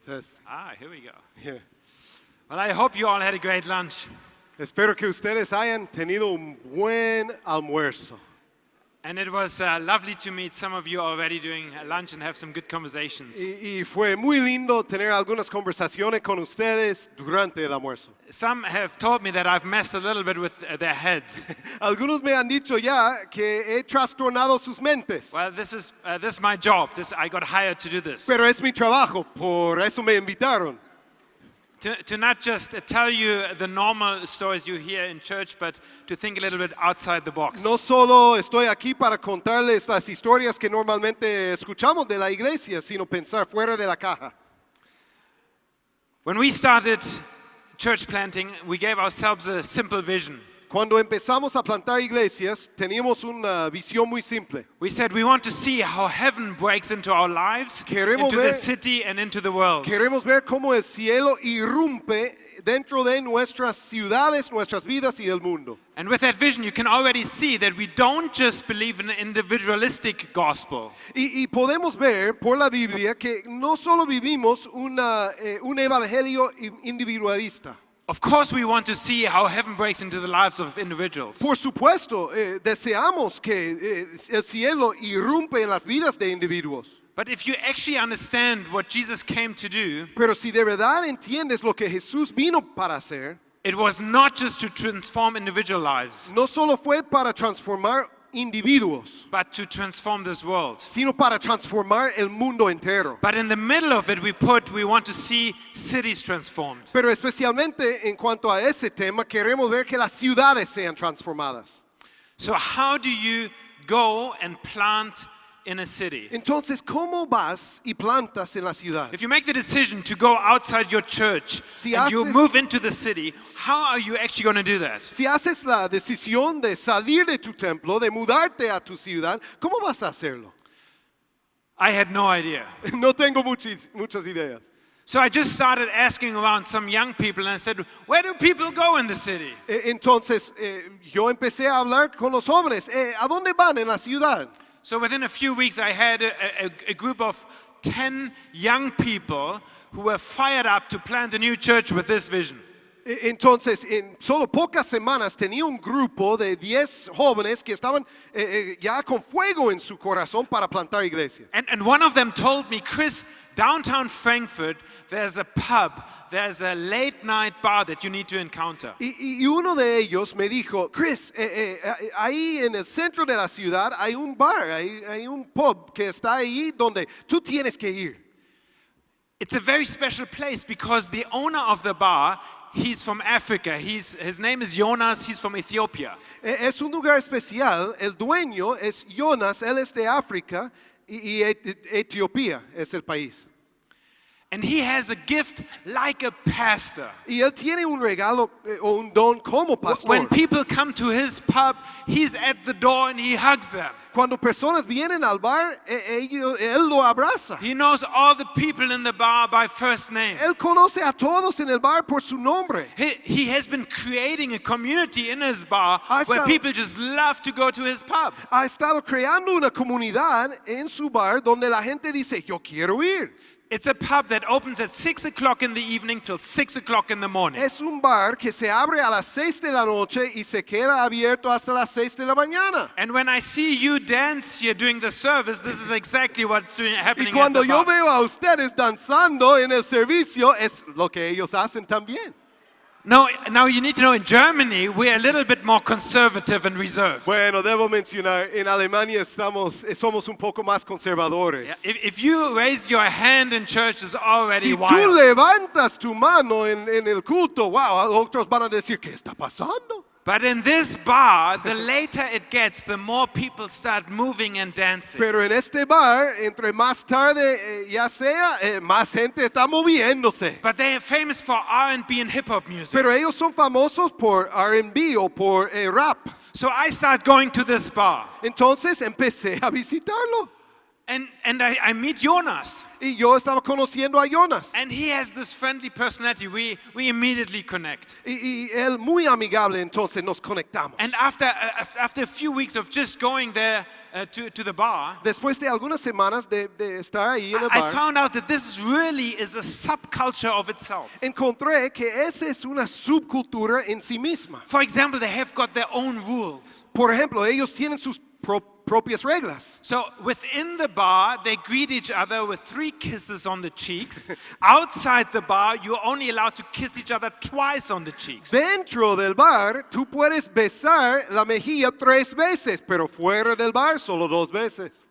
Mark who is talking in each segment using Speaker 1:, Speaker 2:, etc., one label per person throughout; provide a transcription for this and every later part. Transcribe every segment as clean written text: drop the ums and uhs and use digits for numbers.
Speaker 1: Test.
Speaker 2: Here we go.
Speaker 1: Yeah.
Speaker 2: Well, I hope you all had a great lunch.
Speaker 1: Espero que ustedes hayan tenido un buen almuerzo.
Speaker 2: And it was lovely to meet some of you already during lunch and have some good conversations.
Speaker 1: Y fue muy lindo tener algunas conversaciones con ustedes durante el almuerzo.
Speaker 2: Some have told me that I've messed a little bit with their heads.
Speaker 1: Algunos me han dicho ya que he trastornado sus mentes.
Speaker 2: Well, this is my job. I got hired to do this.
Speaker 1: Pero es mi trabajo, por eso me invitaron.
Speaker 2: To not just tell you the normal stories you hear in church, but to think a little bit outside the box.
Speaker 1: No solo estoy aquí para contarles las historias que normalmente escuchamos de la iglesia, sino pensar fuera de la caja.
Speaker 2: When we started church planting, we gave ourselves a simple vision.
Speaker 1: Cuando empezamos a plantar iglesias, teníamos una visión muy simple.
Speaker 2: We said we want to see how heaven breaks into our lives,
Speaker 1: Queremos
Speaker 2: into
Speaker 1: ver-
Speaker 2: the city and into the world.
Speaker 1: Queremos ver cómo el cielo irrumpe dentro de nuestras ciudades, nuestras vidas y el mundo.
Speaker 2: And with that vision, you can already see that we don't just believe in an individualistic gospel.
Speaker 1: Y podemos ver por la Biblia que no solo vivimos un evangelio individualista.
Speaker 2: Of course, we want to see how heaven breaks into the lives of individuals.
Speaker 1: Por supuesto, deseamos que el cielo irrumpe en las vidas de individuos.
Speaker 2: But if you actually understand what Jesus came to do,
Speaker 1: Pero si de verdad entiendes lo que Jesús vino para hacer,
Speaker 2: it was not just to transform individual lives,
Speaker 1: no solo fue para transformar individuos,
Speaker 2: but to transform this world.
Speaker 1: sino para transformar el mundo entero.
Speaker 2: But in the middle of it, we want to see cities transformed.
Speaker 1: Pero especialmente en cuanto a ese tema, queremos ver que las ciudades sean transformadas.
Speaker 2: So how do you go and plant in a city?
Speaker 1: Entonces, ¿cómo vas y plantas en la ciudad?
Speaker 2: If you make the decision to go outside your church
Speaker 1: Si
Speaker 2: and you
Speaker 1: haces-
Speaker 2: move into the city, how are you actually going to do that?
Speaker 1: Si haces la decisión de salir de tu templo, de mudarte a tu ciudad, ¿cómo vas a hacerlo?
Speaker 2: I had no idea.
Speaker 1: No tengo muchas ideas.
Speaker 2: So I just started asking around some young people and I said, where do people go in the city?
Speaker 1: Entonces, yo empecé a hablar con los jóvenes. ¿A dónde van en la ciudad?
Speaker 2: So within a few weeks, I had a group of 10 young people who were fired up to plant a new church with this vision.
Speaker 1: Entonces, en solo pocas semanas tenía un grupo de 10 jóvenes que estaban ya con fuego en su corazón para plantar iglesia.
Speaker 2: And one of them told me, Chris, downtown Frankfurt, there's a pub, there's a late night bar that you need to encounter.
Speaker 1: Y uno de ellos me dijo, Chris, ahí en el centro de la ciudad hay un bar, hay un pub que está ahí donde tú tienes que ir.
Speaker 2: It's a very special place because the owner of the bar, he's from Africa. His name is Jonas, he's from Ethiopia.
Speaker 1: Es un lugar especial, el dueño es Jonas, él es de África y Etiopía es el país.
Speaker 2: And he has a gift like a pastor.
Speaker 1: Y él tiene un regalo o un don como pastor.
Speaker 2: When people come to his pub, he's at the door and he hugs them.
Speaker 1: Cuando personas vienen al bar, él lo abraza.
Speaker 2: He knows all the people in the bar by first name.
Speaker 1: Él conoce a todos en el bar por su nombre.
Speaker 2: He has been creating a community in his bar
Speaker 1: Ha
Speaker 2: where
Speaker 1: estado-
Speaker 2: people just love to go to his pub.
Speaker 1: Ha estado creando una comunidad en su bar donde la gente dice, yo quiero ir.
Speaker 2: It's a pub that opens at 6 o'clock in the evening till 6 o'clock in the morning.
Speaker 1: Es un bar que se abre a las 6 de la noche y se queda abierto hasta las 6 de la mañana.
Speaker 2: And when I see you dance here during the service, this is exactly what's
Speaker 1: Y
Speaker 2: happening at
Speaker 1: cuando
Speaker 2: the
Speaker 1: yo
Speaker 2: bar.
Speaker 1: veo a ustedes danzando en el servicio, es lo que ellos hacen también.
Speaker 2: Now you need to know in Germany, we're a little bit more conservative and reserved.
Speaker 1: Bueno, debo mencionar, en Alemania somos un poco más conservadores.
Speaker 2: Yeah, if you raise your hand in church, it's already
Speaker 1: Si tú
Speaker 2: wild.
Speaker 1: levantas tu mano en el culto, wow, otros van a decir, ¿qué está pasando?
Speaker 2: But in this bar, the later it gets, the more people start moving and dancing.
Speaker 1: Pero en este bar, entre más tarde, ya sea, más gente está moviéndose.
Speaker 2: But they are famous for R&B and hip-hop music.
Speaker 1: Pero ellos son famosos por R&B o por rap.
Speaker 2: So I start going to this bar.
Speaker 1: Entonces empecé a visitarlo.
Speaker 2: And I meet Jonas.
Speaker 1: Y yo estaba conociendo a Jonas.
Speaker 2: And he has this friendly personality. We immediately connect.
Speaker 1: Y él muy amigable, entonces nos conectamos.
Speaker 2: And after a few weeks of just going there to the bar,
Speaker 1: Después de algunas semanas de estar ahí en el
Speaker 2: I
Speaker 1: bar,
Speaker 2: found out that this really is a subculture of itself.
Speaker 1: encontré que esa es una subcultura en sí misma.
Speaker 2: For example, they have got their own rules.
Speaker 1: Por ejemplo, ellos tienen sus propias reglas.
Speaker 2: So within the bar, they greet each other with 3 kisses on the cheeks. Outside the bar, you're only allowed to kiss each other twice on the cheeks.
Speaker 1: Dentro del bar, tú puedes besar la mejilla 3 veces, pero fuera del bar solo 2 veces.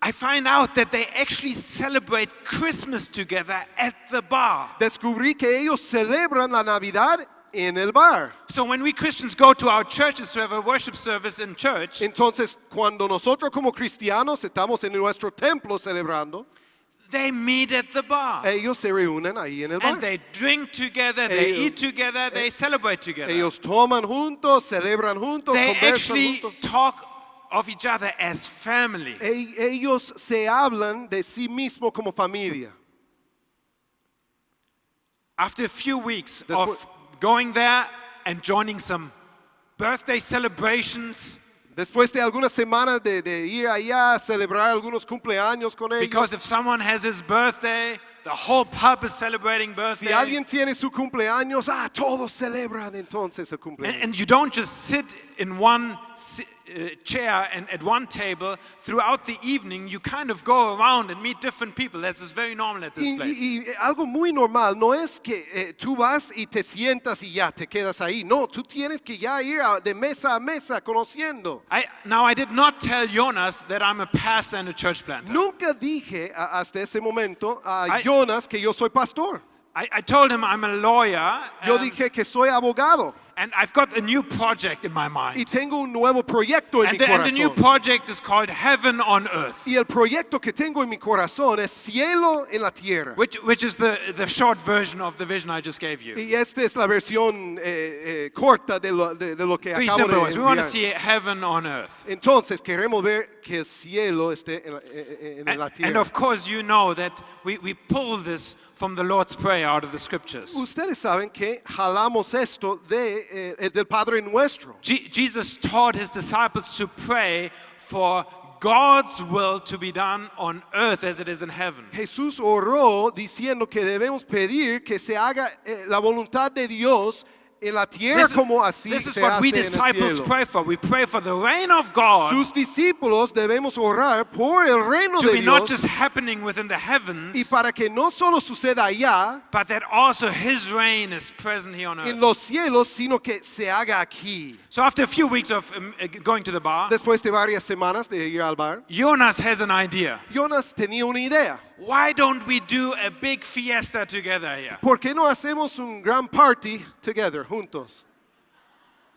Speaker 2: I find out that they actually celebrate Christmas together at the bar.
Speaker 1: Descubrí que ellos celebran la Navidad en el bar.
Speaker 2: So when we Christians go to our churches to have a worship service in church,
Speaker 1: Entonces, cuando nosotros como cristianos estamos en nuestro templo celebrando,
Speaker 2: they meet at the bar.
Speaker 1: ellos se reúnen ahí en el bar.
Speaker 2: And they drink together, they
Speaker 1: Ellos-
Speaker 2: eat together, they celebrate together.
Speaker 1: Ellos toman juntos, celebran juntos,
Speaker 2: They
Speaker 1: conversan
Speaker 2: actually
Speaker 1: juntos.
Speaker 2: talk of each other as family.
Speaker 1: Ellos se hablan de sí mismos como familia.
Speaker 2: After a few weeks
Speaker 1: Después-
Speaker 2: of going there and joining some birthday celebrations,
Speaker 1: Después de algunas semanas de ir allá a celebrar algunos cumpleaños con ellos.
Speaker 2: because if someone has his birthday, the whole pub is celebrating birthday.
Speaker 1: Si alguien tiene su cumpleaños, todos celebran entonces el cumpleaños.
Speaker 2: And you don't just sit in one chair and at one table throughout the evening. You kind of go around and meet different people. That's just very normal at this place.
Speaker 1: Y algo muy normal, no es que tú vas y te sientas y ya te quedas ahí. No, tú tienes que ya ir de mesa a mesa conociendo.
Speaker 2: Now, I did not tell Jonas that I'm a pastor and a church planter.
Speaker 1: Nunca dije hasta ese momento a Jonas que yo soy pastor.
Speaker 2: I told him I'm a lawyer.
Speaker 1: Yo dije que soy abogado
Speaker 2: And I've got a new project in my
Speaker 1: y
Speaker 2: mind.
Speaker 1: tengo un nuevo proyecto en mi
Speaker 2: And the new
Speaker 1: corazón.
Speaker 2: project is called Heaven on Earth,
Speaker 1: Y el proyecto que tengo en mi corazón es cielo en la tierra.
Speaker 2: which is the short version of the vision I just gave you.
Speaker 1: Y esta es la versión corta de lo que
Speaker 2: 3
Speaker 1: acabo
Speaker 2: simple
Speaker 1: de
Speaker 2: words. We want to
Speaker 1: enviar.
Speaker 2: see heaven on earth.
Speaker 1: Entonces queremos ver que el cielo esté en la
Speaker 2: And
Speaker 1: tierra.
Speaker 2: of course, you know that we pull this from the Lord's Prayer out of the scriptures.
Speaker 1: Ustedes saben que jalamos esto del Padre Nuestro.
Speaker 2: Jesus taught his disciples to pray for God's will to be done on earth as it is in heaven.
Speaker 1: Jesús oró diciendo que debemos pedir que se haga la voluntad de Dios en la tierra como así
Speaker 2: This is
Speaker 1: se
Speaker 2: what
Speaker 1: hace
Speaker 2: we
Speaker 1: en el
Speaker 2: disciples
Speaker 1: cielo.
Speaker 2: pray for. We pray for the reign of God
Speaker 1: Sus discípulos debemos orar por el reino
Speaker 2: to
Speaker 1: de
Speaker 2: be not
Speaker 1: Dios
Speaker 2: just happening within the
Speaker 1: y
Speaker 2: heavens,
Speaker 1: para que no solo suceda allá
Speaker 2: but that also his reign is present here on
Speaker 1: en
Speaker 2: earth.
Speaker 1: los cielos, sino que se haga aquí.
Speaker 2: So after a few weeks of going to the bar,
Speaker 1: Después de varias semanas de ir al bar,
Speaker 2: Jonas has an idea.
Speaker 1: Jonas tenía una idea.
Speaker 2: Why don't we do a big fiesta together here?
Speaker 1: ¿Por qué no hacemos un gran party together, juntos?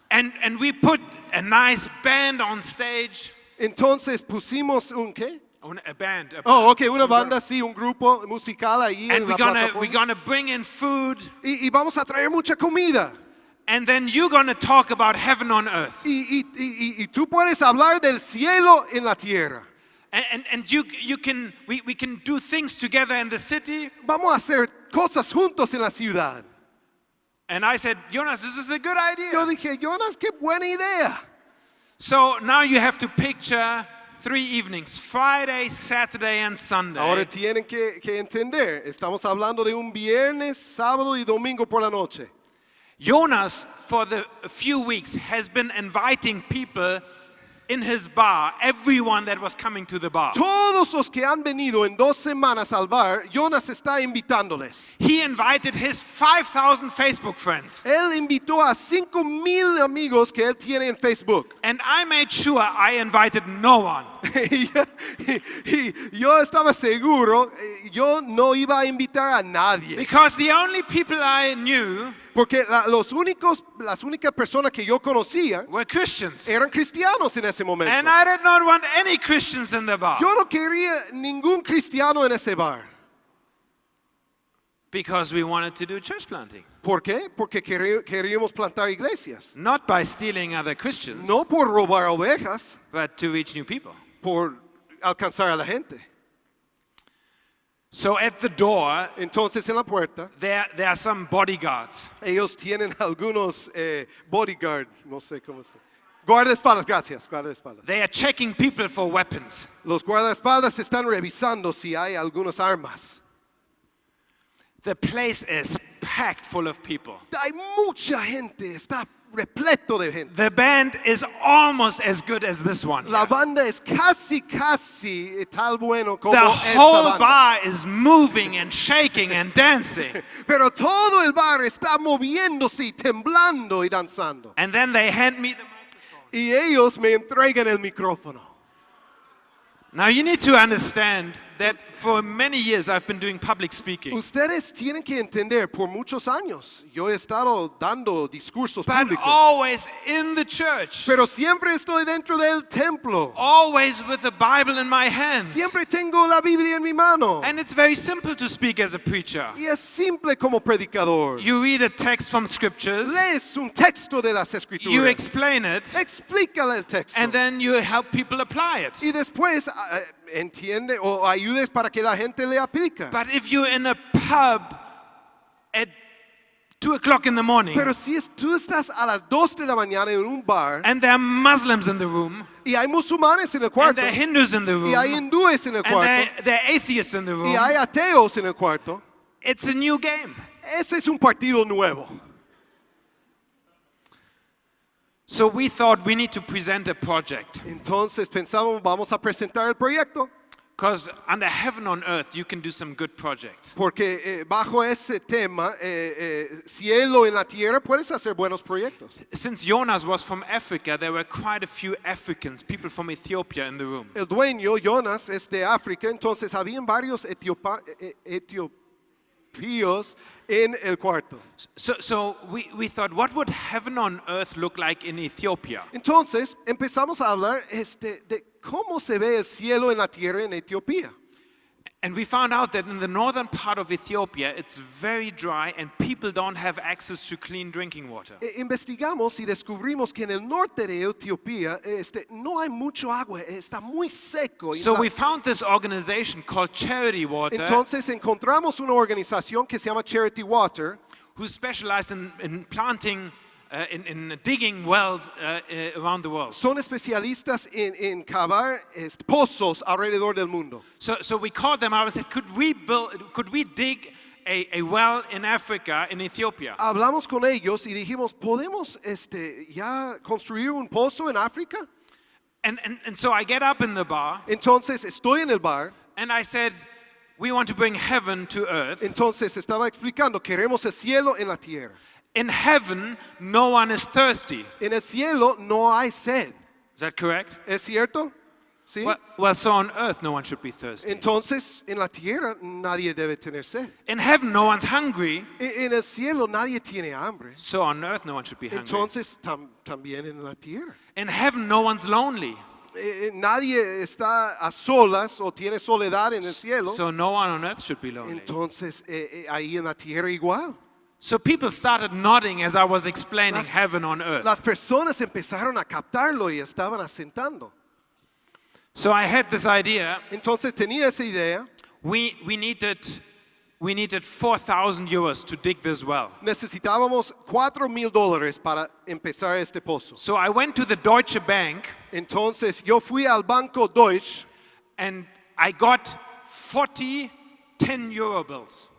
Speaker 2: And we put a nice band on stage.
Speaker 1: Entonces pusimos un qué?
Speaker 2: A band.
Speaker 1: Oh, okay, una banda así, un grupo musical ahí
Speaker 2: And
Speaker 1: en
Speaker 2: we're
Speaker 1: la
Speaker 2: gonna
Speaker 1: plataforma.
Speaker 2: bring in food.
Speaker 1: Y vamos a traer mucha comida.
Speaker 2: And then you're gonna talk about heaven on earth.
Speaker 1: Y tú puedes hablar del cielo en la tierra.
Speaker 2: And we can do things together in the city.
Speaker 1: Vamos a hacer cosas juntos en la ciudad.
Speaker 2: And I said, Jonas, this is a good
Speaker 1: Yo
Speaker 2: idea.
Speaker 1: dije, Jonas, qué buena idea.
Speaker 2: So now you have to picture 3 evenings, Friday, Saturday, and Sunday.
Speaker 1: Ahora tienen que entender, estamos hablando de un viernes, sábado y domingo por la noche.
Speaker 2: Jonas, for the few weeks, has been inviting people in his bar, everyone that was coming to the bar.
Speaker 1: Todos los que han venido en 2 semanas al bar, Jonas está invitándoles.
Speaker 2: He invited his 5,000 Facebook friends.
Speaker 1: Él invitó a 5,000 amigos que él tiene en Facebook.
Speaker 2: And I made sure I invited no one.
Speaker 1: Y yo estaba seguro, yo no iba a invitar a nadie.
Speaker 2: Because the only people I knew
Speaker 1: Porque las únicas personas que yo conocía
Speaker 2: were Christians.
Speaker 1: eran cristianos en ese momento.
Speaker 2: And I did not want any Christians in the bar.
Speaker 1: Yo no quería ningún cristiano en ese bar.
Speaker 2: Because we wanted to do church planting.
Speaker 1: ¿Por qué? Porque queríamos plantar iglesias.
Speaker 2: Not by stealing other Christians,
Speaker 1: No por robar ovejas,
Speaker 2: but to reach new people.
Speaker 1: por alcanzar a la gente.
Speaker 2: So at the door,
Speaker 1: Entonces en la puerta,
Speaker 2: there are some bodyguards.
Speaker 1: ellos tienen algunos bodyguard, no sé cómo se. Guardaespaldas, gracias, guardaespaldas.
Speaker 2: They are checking people for weapons.
Speaker 1: Los guardaespaldas están revisando si hay algunas armas.
Speaker 2: The place is packed full of people.
Speaker 1: Hay mucha gente, está repleto de gente.
Speaker 2: The band is almost as good as this one.
Speaker 1: La
Speaker 2: here.
Speaker 1: banda es casi tal bueno como
Speaker 2: The
Speaker 1: esta
Speaker 2: whole
Speaker 1: banda.
Speaker 2: bar is moving and shaking and dancing.
Speaker 1: Pero todo el bar está moviéndose y temblando y danzando.
Speaker 2: And then they hand me the microphone.
Speaker 1: Y ellos me entregan el micrófono.
Speaker 2: Now you need to understand that for many years I've been doing public speaking.
Speaker 1: Ustedes tienen que entender, por muchos años yo he estado dando discursos
Speaker 2: But
Speaker 1: públicos.
Speaker 2: always in the church.
Speaker 1: Pero siempre estoy dentro del templo.
Speaker 2: Always with the Bible in my hands.
Speaker 1: Siempre tengo la Biblia en mi mano.
Speaker 2: And it's very simple to speak as a preacher.
Speaker 1: Y es simple como predicador.
Speaker 2: You read a text from scriptures,
Speaker 1: Lees un texto de las
Speaker 2: you
Speaker 1: escrituras.
Speaker 2: explain it,
Speaker 1: Explícale el texto.
Speaker 2: and then you help people apply it.
Speaker 1: Y después entiende o ayudes para que la gente le aplique.
Speaker 2: But if you're in a pub at 2 o'clock in the morning,
Speaker 1: Pero si tú estás a las 2 de la mañana en un bar
Speaker 2: and there are Muslims in the room,
Speaker 1: y hay musulmanes en el
Speaker 2: and
Speaker 1: cuarto
Speaker 2: there are Hindus in the room,
Speaker 1: y hay hindúes en el
Speaker 2: and
Speaker 1: cuarto
Speaker 2: there are atheists in the room,
Speaker 1: y hay ateos en el cuarto,
Speaker 2: it's a new game.
Speaker 1: ese es un partido nuevo.
Speaker 2: So we thought we need to present a project.
Speaker 1: Entonces pensamos, vamos a presentar el proyecto
Speaker 2: Because under heaven on earth, you can do some good projects.
Speaker 1: porque bajo ese tema, cielo en la tierra, puedes hacer buenos proyectos.
Speaker 2: Since Jonas was from Africa, there were quite a few Africans, people from Ethiopia in the room.
Speaker 1: El dueño, Jonas, es de África, entonces habían varios etiopíos en el cuarto.
Speaker 2: So we thought, what would heaven on earth look like in Ethiopia?
Speaker 1: Entonces empezamos a hablar de cómo se ve el cielo en la tierra en Etiopía.
Speaker 2: And we found out that in the northern part of Ethiopia, it's very dry and people don't have access to clean drinking water.
Speaker 1: Investigamos y descubrimos que en el norte de Etiopía no hay mucho agua, está muy seco.
Speaker 2: So we found this organization called Charity Water,
Speaker 1: Entonces encontramos una organización que se llama Charity Water,
Speaker 2: who specialized in planting, in digging wells around the world.
Speaker 1: son especialistas en cavar pozos alrededor del mundo.
Speaker 2: So we called them out and said, could we dig a well in Africa, in Ethiopia?
Speaker 1: Hablamos con ellos y dijimos, ¿podemos ya construir un pozo en África?
Speaker 2: And so I get up in the bar
Speaker 1: Entonces estoy en el bar.
Speaker 2: and I said, we want to bring heaven to earth.
Speaker 1: Entonces estaba explicando, queremos el cielo en la tierra.
Speaker 2: In heaven, no one is thirsty.
Speaker 1: En el cielo no hay sed.
Speaker 2: Is that correct?
Speaker 1: ¿Es cierto? ¿Sí?
Speaker 2: Well, so on earth, no one should be thirsty.
Speaker 1: Entonces en la tierra nadie debe tener sed.
Speaker 2: In heaven, no one's hungry.
Speaker 1: En el cielo nadie tiene hambre.
Speaker 2: So on earth, no one should be hungry.
Speaker 1: Entonces también en la tierra.
Speaker 2: In heaven, no one's lonely.
Speaker 1: Nadie está a solas o tiene soledad en el cielo.
Speaker 2: So no one on earth should be lonely.
Speaker 1: Entonces ahí en la tierra igual.
Speaker 2: So people started nodding as I was explaining heaven on earth.
Speaker 1: Las personas empezaron a captarlo y estaban asentando.
Speaker 2: So I had this idea.
Speaker 1: Entonces tenía esa idea.
Speaker 2: We needed 4,000 euros to dig this well.
Speaker 1: Necesitábamos $4,000 para empezar este pozo.
Speaker 2: So I went to the Deutsche Bank
Speaker 1: Entonces yo fui al Banco Deutsche
Speaker 2: and I got 40 10-euro bills.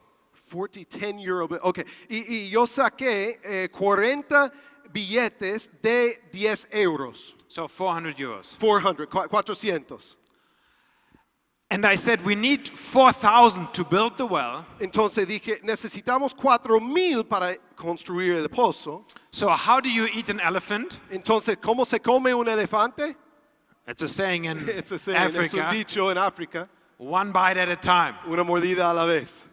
Speaker 1: 40 10 euro. Okay. Y yo saqué 40 billetes de 10 euros.
Speaker 2: So 400 euros.
Speaker 1: 400.
Speaker 2: And I said, we need 4,000 to build the well.
Speaker 1: Entonces dije, necesitamos 4,000 para construir el pozo.
Speaker 2: So how do you eat an elephant?
Speaker 1: Entonces, ¿cómo se come un elefante?
Speaker 2: It's a saying in
Speaker 1: Es un dicho en África.
Speaker 2: one bite at a time.
Speaker 1: Una mordida a la vez.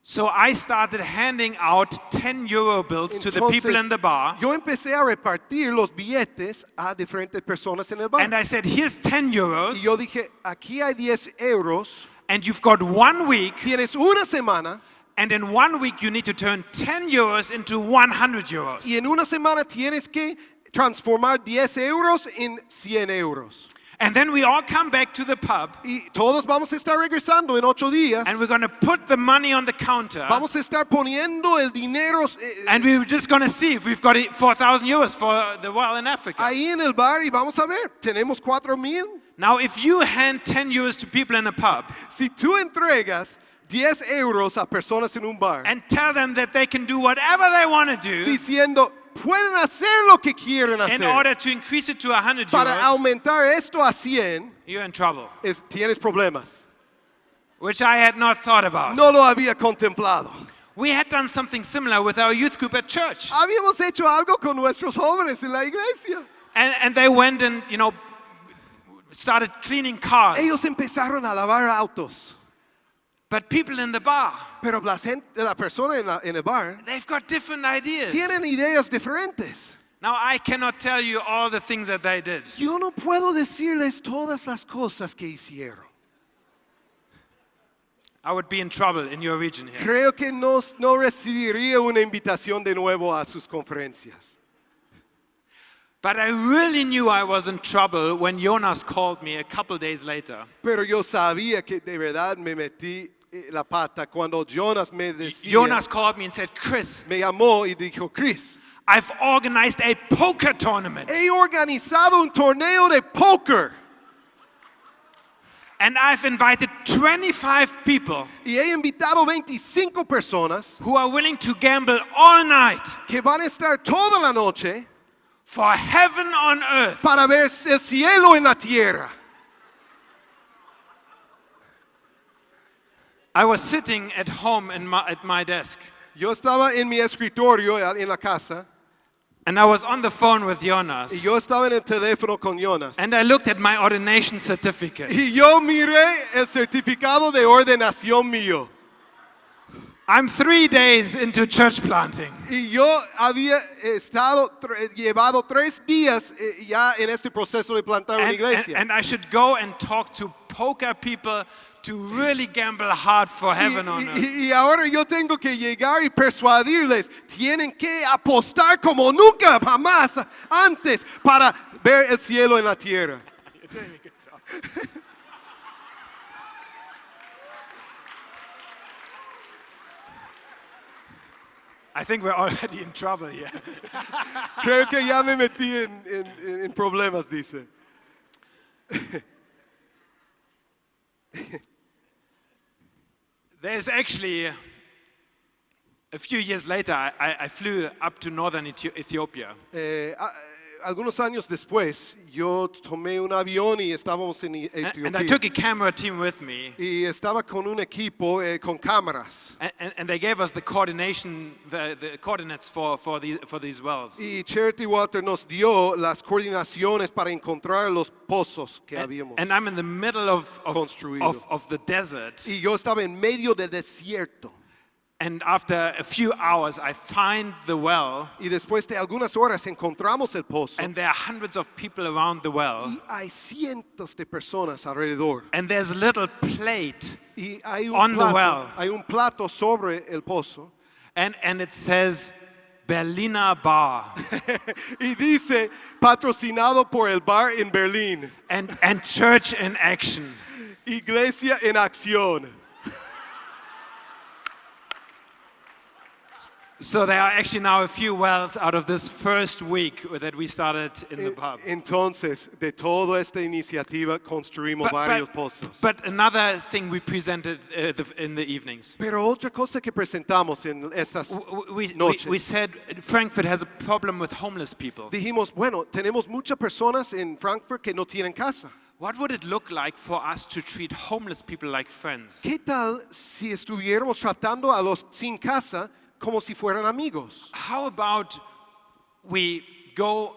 Speaker 2: So I started handing out 10-euro bills to the people in the bar.
Speaker 1: Yo empecé a repartir los billetes a diferentes personas en el bar.
Speaker 2: And I said, here's 10
Speaker 1: Y
Speaker 2: euros.
Speaker 1: yo dije, aquí hay 10 euros.
Speaker 2: And you've got 1 week.
Speaker 1: Tienes una semana.
Speaker 2: And in 1 week, you need to turn 10 euros into 100 euros.
Speaker 1: Y en una semana tienes que transformar 10 euros en 100 euros.
Speaker 2: And then we all come back to the pub.
Speaker 1: Y todos vamos a estar regresando en 8 días.
Speaker 2: And we're going to put the money on the counter.
Speaker 1: Vamos a estar poniendo el dinero
Speaker 2: And we're just going to see if we've got 4,000 euros for the well in Africa.
Speaker 1: ahí en el bar y vamos a ver, tenemos 4,000.
Speaker 2: Now, if you hand 10 euros to people in a pub
Speaker 1: Si tú entregas 10 euros a personas en un bar
Speaker 2: and tell them that they can do whatever they want to do
Speaker 1: diciendo, pueden hacer lo que quieren
Speaker 2: in
Speaker 1: hacer
Speaker 2: order to increase it to 100
Speaker 1: para
Speaker 2: euros,
Speaker 1: aumentar esto a 100,
Speaker 2: you're in trouble,
Speaker 1: tienes problemas.
Speaker 2: which I had not thought about.
Speaker 1: No lo había contemplado.
Speaker 2: We had done something similar with our youth group at church.
Speaker 1: Habíamos hecho algo con nuestros jóvenes en la iglesia.
Speaker 2: And they went and, started cleaning cars.
Speaker 1: Ellos empezaron a lavar autos.
Speaker 2: But people in the bar,
Speaker 1: Pero la persona en el bar
Speaker 2: they've got different ideas.
Speaker 1: tienen ideas diferentes.
Speaker 2: Now, I cannot tell you all the things that they did.
Speaker 1: Yo no puedo decirles todas las cosas que hicieron.
Speaker 2: I would be in trouble in your region here.
Speaker 1: Creo que no recibiría una invitación de nuevo a sus conferencias.
Speaker 2: But I really knew I was in trouble when Jonas called me a couple days later.
Speaker 1: Pero yo sabía que de verdad me metí la pata cuando Jonas me decía,
Speaker 2: Jonas called me and said, Chris,
Speaker 1: me llamó y dijo, Cris,
Speaker 2: I've organized a poker tournament.
Speaker 1: he organizado un torneo de póker
Speaker 2: And I've invited 25 people
Speaker 1: y he invitado 25 personas
Speaker 2: who are willing to gamble all night
Speaker 1: que van a estar toda la noche
Speaker 2: for heaven on earth.
Speaker 1: para ver el cielo en la tierra.
Speaker 2: I was sitting at home at my desk,
Speaker 1: Yo estaba en mi escritorio en la casa
Speaker 2: and I was on the phone with
Speaker 1: y
Speaker 2: Jonas,
Speaker 1: yo estaba en el teléfono con Jonas.
Speaker 2: and I looked at my ordination certificate.
Speaker 1: Y yo miré el certificado de ordenación mío.
Speaker 2: I'm 3 days into church planting.
Speaker 1: Y yo había llevado 3 días ya en este proceso de plantar una iglesia.
Speaker 2: And I should go and talk to poker people to really gamble hard for heaven on earth.
Speaker 1: Y ahora yo tengo que llegar y persuadirles, tienen que apostar como nunca jamás antes para ver el cielo en la tierra.
Speaker 2: You're doing a good job. I think we're already in trouble here.
Speaker 1: Creo que ya me metí en problemas, dice.
Speaker 2: There's actually, a few years later, I flew up to northern Ethiopia.
Speaker 1: Algunos años después, yo tomé un avión y estábamos en
Speaker 2: And I
Speaker 1: Etiopía.
Speaker 2: took a camera team with me.
Speaker 1: Y estaba con un equipo con cámaras.
Speaker 2: And they gave us the coordination, the coordinates for these wells.
Speaker 1: Y Charity Water nos dio las coordinaciones para encontrar los pozos que habíamos.
Speaker 2: And I'm in the middle of the desert.
Speaker 1: Y yo estaba en medio del desierto.
Speaker 2: And after a few hours, I find the well.
Speaker 1: Y después de algunas horas encontramos el pozo.
Speaker 2: And there are hundreds of people around the well.
Speaker 1: Y hay cientos de personas alrededor.
Speaker 2: And there's a little plate.
Speaker 1: Y hay
Speaker 2: On the well.
Speaker 1: Hay un plato sobre el pozo.
Speaker 2: And it says Berliner Bar.
Speaker 1: Y dice, patrocinado por el bar en Berlín.
Speaker 2: And church in action.
Speaker 1: Iglesia en acción.
Speaker 2: So there are actually now a few wells out of this first week that we started in the pub.
Speaker 1: Entonces, de toda esta iniciativa construimos varios pozos.
Speaker 2: But another thing we presented in the evenings.
Speaker 1: Pero otra cosa que presentamos en estas noches.
Speaker 2: We said Frankfurt has a problem with homeless people.
Speaker 1: Dijimos, bueno, tenemos muchas personas en Frankfurt que no tienen casa.
Speaker 2: What would it look like for us to treat homeless people like friends?
Speaker 1: ¿Qué tal si estuviéramos tratando a los sin casa como si fueran amigos?
Speaker 2: How about we go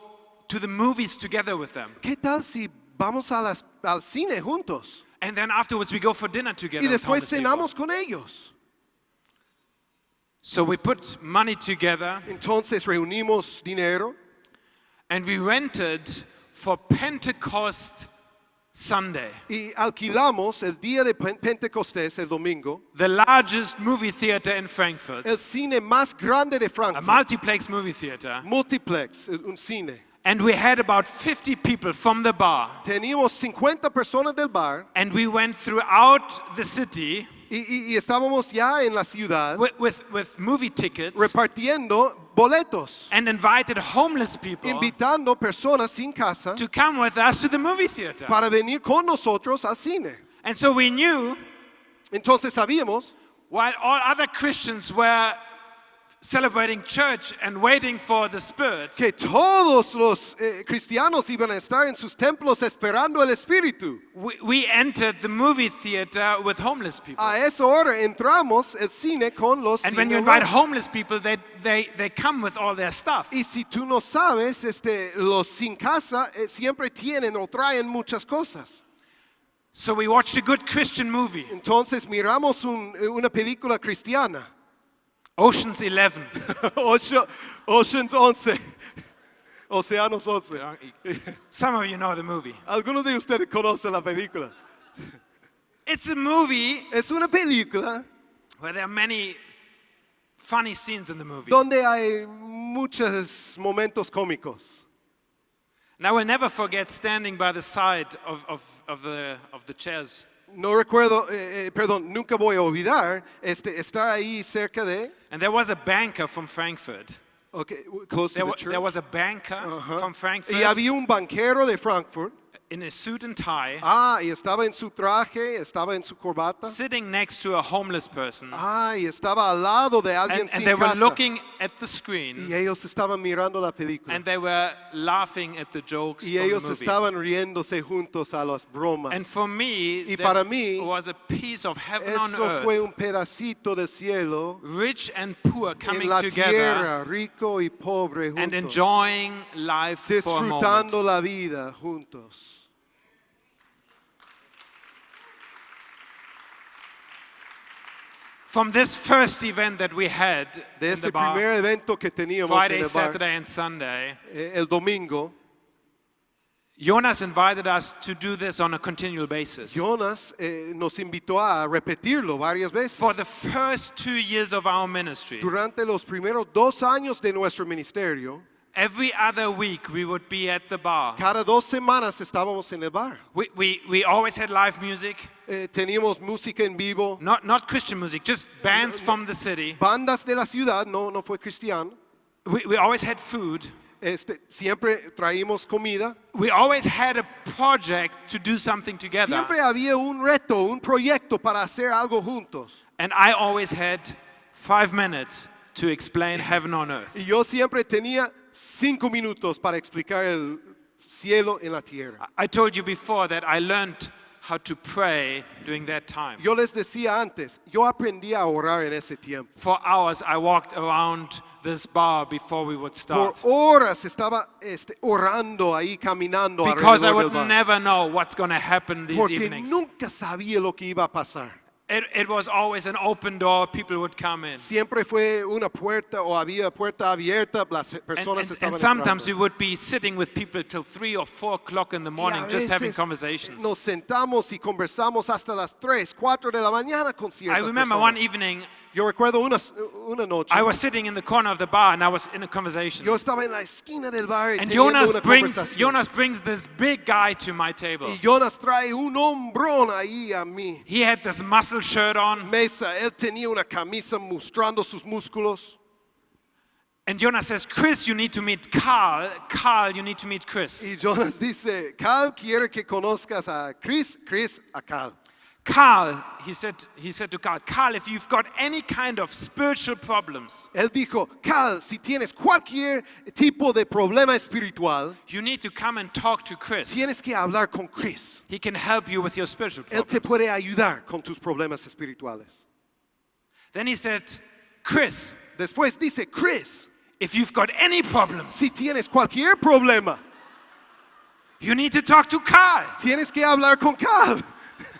Speaker 2: to the movies together with them?
Speaker 1: ¿Qué tal si vamos al cine juntos?
Speaker 2: And then afterwards we go for dinner together.
Speaker 1: Y
Speaker 2: with
Speaker 1: después
Speaker 2: homeless people.
Speaker 1: cenamos con ellos.
Speaker 2: So we put money together
Speaker 1: Entonces reunimos dinero
Speaker 2: and we rented for Pentecost Sunday
Speaker 1: y alquilamos el día de Pentecostés, el domingo,
Speaker 2: the largest movie theater in Frankfurt,
Speaker 1: el cine más grande de
Speaker 2: a
Speaker 1: Frankfurt,
Speaker 2: multiplex movie theater,
Speaker 1: multiplex, un cine.
Speaker 2: And we had about 50 people from the bar.
Speaker 1: Teníamos 50 personas del bar
Speaker 2: And we went throughout the city
Speaker 1: y estábamos ya en la ciudad
Speaker 2: with movie tickets
Speaker 1: repartiendo boletos,
Speaker 2: and invited homeless people
Speaker 1: invitando personas sin casa
Speaker 2: to come with us to the movie theater.
Speaker 1: para venir con nosotros al cine.
Speaker 2: And so we knew,
Speaker 1: Entonces sabíamos
Speaker 2: while all other Christians were celebrating church and waiting for the Spirit,
Speaker 1: que todos los cristianos iban a estar en sus templos esperando el Espíritu.
Speaker 2: we entered the movie theater with homeless people.
Speaker 1: A esa hora entramos el cine con los
Speaker 2: And
Speaker 1: sin
Speaker 2: when you
Speaker 1: hogar.
Speaker 2: invite homeless people, they come with all their stuff.
Speaker 1: Y si tú no sabes, los sin casa siempre tienen o traen muchas cosas.
Speaker 2: So we watched a good Christian movie,
Speaker 1: Entonces miramos una película cristiana.
Speaker 2: Ocean's 11.
Speaker 1: Ocean's 11. Océanos 11.
Speaker 2: Some of you know the movie.
Speaker 1: Algunos de ustedes conocen la película.
Speaker 2: It's a movie
Speaker 1: Es una película
Speaker 2: where there are many funny scenes in the movie.
Speaker 1: donde hay muchos momentos cómicos.
Speaker 2: And I will never forget standing by the side of the chairs.
Speaker 1: No recuerdo, perdón, nunca voy a olvidar estar ahí cerca de,
Speaker 2: And there was a banker from Frankfurt.
Speaker 1: okay, close to the church.
Speaker 2: There was a banker from Frankfurt
Speaker 1: Y había un banquero de Frankfurt.
Speaker 2: in a suit and tie
Speaker 1: Y estaba en su traje, estaba en su corbata.
Speaker 2: sitting next to a homeless person.
Speaker 1: Y estaba al lado de alguien
Speaker 2: And
Speaker 1: sin
Speaker 2: they were
Speaker 1: casa.
Speaker 2: looking at the screen
Speaker 1: Y ellos estaban mirando la película.
Speaker 2: and they were laughing at the jokes
Speaker 1: Y
Speaker 2: from the
Speaker 1: ellos
Speaker 2: movie.
Speaker 1: estaban riéndose juntos a las bromas.
Speaker 2: And for me,
Speaker 1: Y
Speaker 2: that
Speaker 1: para mí,
Speaker 2: was a piece of heaven on
Speaker 1: Eso
Speaker 2: earth,
Speaker 1: fue un pedacito de cielo
Speaker 2: rich and poor
Speaker 1: en
Speaker 2: coming
Speaker 1: la
Speaker 2: together
Speaker 1: tierra, rico y pobre
Speaker 2: and
Speaker 1: juntos,
Speaker 2: enjoying life for a moment.
Speaker 1: disfrutando la vida juntos.
Speaker 2: From this first event that we had
Speaker 1: De
Speaker 2: in
Speaker 1: ese
Speaker 2: the bar,
Speaker 1: primer evento que teníamos
Speaker 2: Friday,
Speaker 1: en el bar,
Speaker 2: Saturday, and Sunday,
Speaker 1: el domingo,
Speaker 2: Jonas invited us to do this on a continual basis.
Speaker 1: Jonas nos invitó a repetirlo varias veces.
Speaker 2: For the first 2 years of our ministry,
Speaker 1: Durante los primeros 2 años de nuestro ministerio,
Speaker 2: every other week we would be at the bar.
Speaker 1: cada 2 semanas estábamos en el bar.
Speaker 2: We always had live music,
Speaker 1: Teníamos música en vivo,
Speaker 2: not Christian music, just bands from the city.
Speaker 1: bandas de la ciudad, no fue cristiano.
Speaker 2: We always had food.
Speaker 1: Siempre traímos comida.
Speaker 2: We always had a project to do something together.
Speaker 1: Siempre había un reto, un proyecto para hacer algo juntos.
Speaker 2: And I always had 5 minutes to explain heaven on earth.
Speaker 1: Y yo siempre tenía 5 minutos para explicar el cielo en la tierra.
Speaker 2: I told you before that I learned how to pray during that time.
Speaker 1: Yo les decía antes, yo aprendí a orar en ese tiempo.
Speaker 2: For hours I walked around this bar before we would
Speaker 1: Por
Speaker 2: start.
Speaker 1: horas estaba orando ahí, caminando
Speaker 2: Because I
Speaker 1: alrededor
Speaker 2: would
Speaker 1: del bar.
Speaker 2: never know what's going to happen these
Speaker 1: Porque
Speaker 2: evenings.
Speaker 1: nunca sabía lo que iba a pasar.
Speaker 2: It was always an open door, people would come in.
Speaker 1: Siempre fue una puerta o había puerta abierta, las personas
Speaker 2: And
Speaker 1: estaban
Speaker 2: sometimes we
Speaker 1: entrando.
Speaker 2: would be sitting with people till 3 or 4 o'clock in the morning
Speaker 1: Y a
Speaker 2: just having
Speaker 1: veces
Speaker 2: conversations.
Speaker 1: Nos sentamos y conversamos hasta las 3, 4 de la mañana con
Speaker 2: I
Speaker 1: ciertas
Speaker 2: remember
Speaker 1: personas.
Speaker 2: one evening
Speaker 1: Yo recuerdo una noche,
Speaker 2: I was sitting in the corner of the bar and I was in a conversation.
Speaker 1: yo estaba en la esquina del bar y
Speaker 2: And
Speaker 1: teniendo una conversación.
Speaker 2: Jonas brings this big guy to my table.
Speaker 1: Y Jonas trae un hombrón ahí a mí.
Speaker 2: He had this muscle shirt on.
Speaker 1: Mesa, él tenía una camisa mostrando sus músculos.
Speaker 2: And Jonas says, Chris, you need to meet Carl. Carl, you need to meet Chris.
Speaker 1: Y Jonas dice, Cal quiere que conozcas a Cris a Cal.
Speaker 2: Carl, he said to Carl, Carl, if you've got any kind of spiritual problems,
Speaker 1: Él dijo, Cal, si tienes cualquier tipo de problema espiritual,
Speaker 2: you need to come and talk to Chris.
Speaker 1: tienes que hablar con Cris.
Speaker 2: He can help you with your spiritual
Speaker 1: Él te
Speaker 2: problems.
Speaker 1: puede ayudar con tus problemas espirituales.
Speaker 2: Then he said, Chris,
Speaker 1: Después dice, Cris,
Speaker 2: if you've got any problems,
Speaker 1: si tienes cualquier problema,
Speaker 2: you need to talk to Carl
Speaker 1: tienes que hablar con Cal,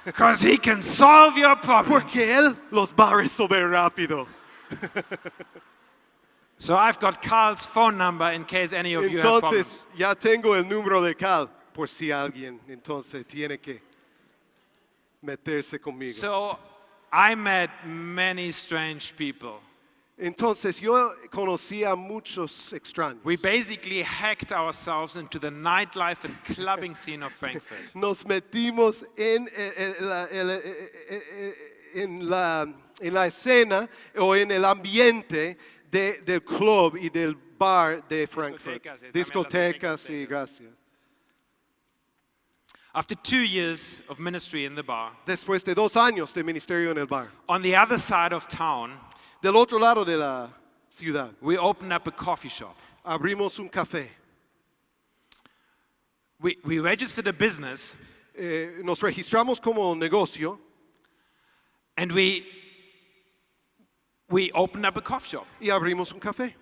Speaker 2: because he can solve your problems.
Speaker 1: porque él los va a resolver rápido.
Speaker 2: So I've got Carl's phone number in case any of you have problems.
Speaker 1: Entonces, ya tengo el número de Cal, por si alguien entonces tiene que meterse conmigo.
Speaker 2: So I met many strange people.
Speaker 1: Entonces yo conocí a muchos extraños.
Speaker 2: We basically hacked ourselves into the nightlife and clubbing scene of Frankfurt.
Speaker 1: Nos metimos en la escena o en el ambiente del club y del bar de Frankfurt.
Speaker 2: Discotecas,
Speaker 1: Sí, gracias.
Speaker 2: After 2 years of ministry in the bar,
Speaker 1: Después de 2 años de ministerio en el bar,
Speaker 2: on the other side of town,
Speaker 1: del otro lado de la ciudad,
Speaker 2: we opened up a coffee shop.
Speaker 1: abrimos un café.
Speaker 2: We registered a business,
Speaker 1: Nos registramos como negocio
Speaker 2: and we opened up a coffee shop.
Speaker 1: y abrimos un café.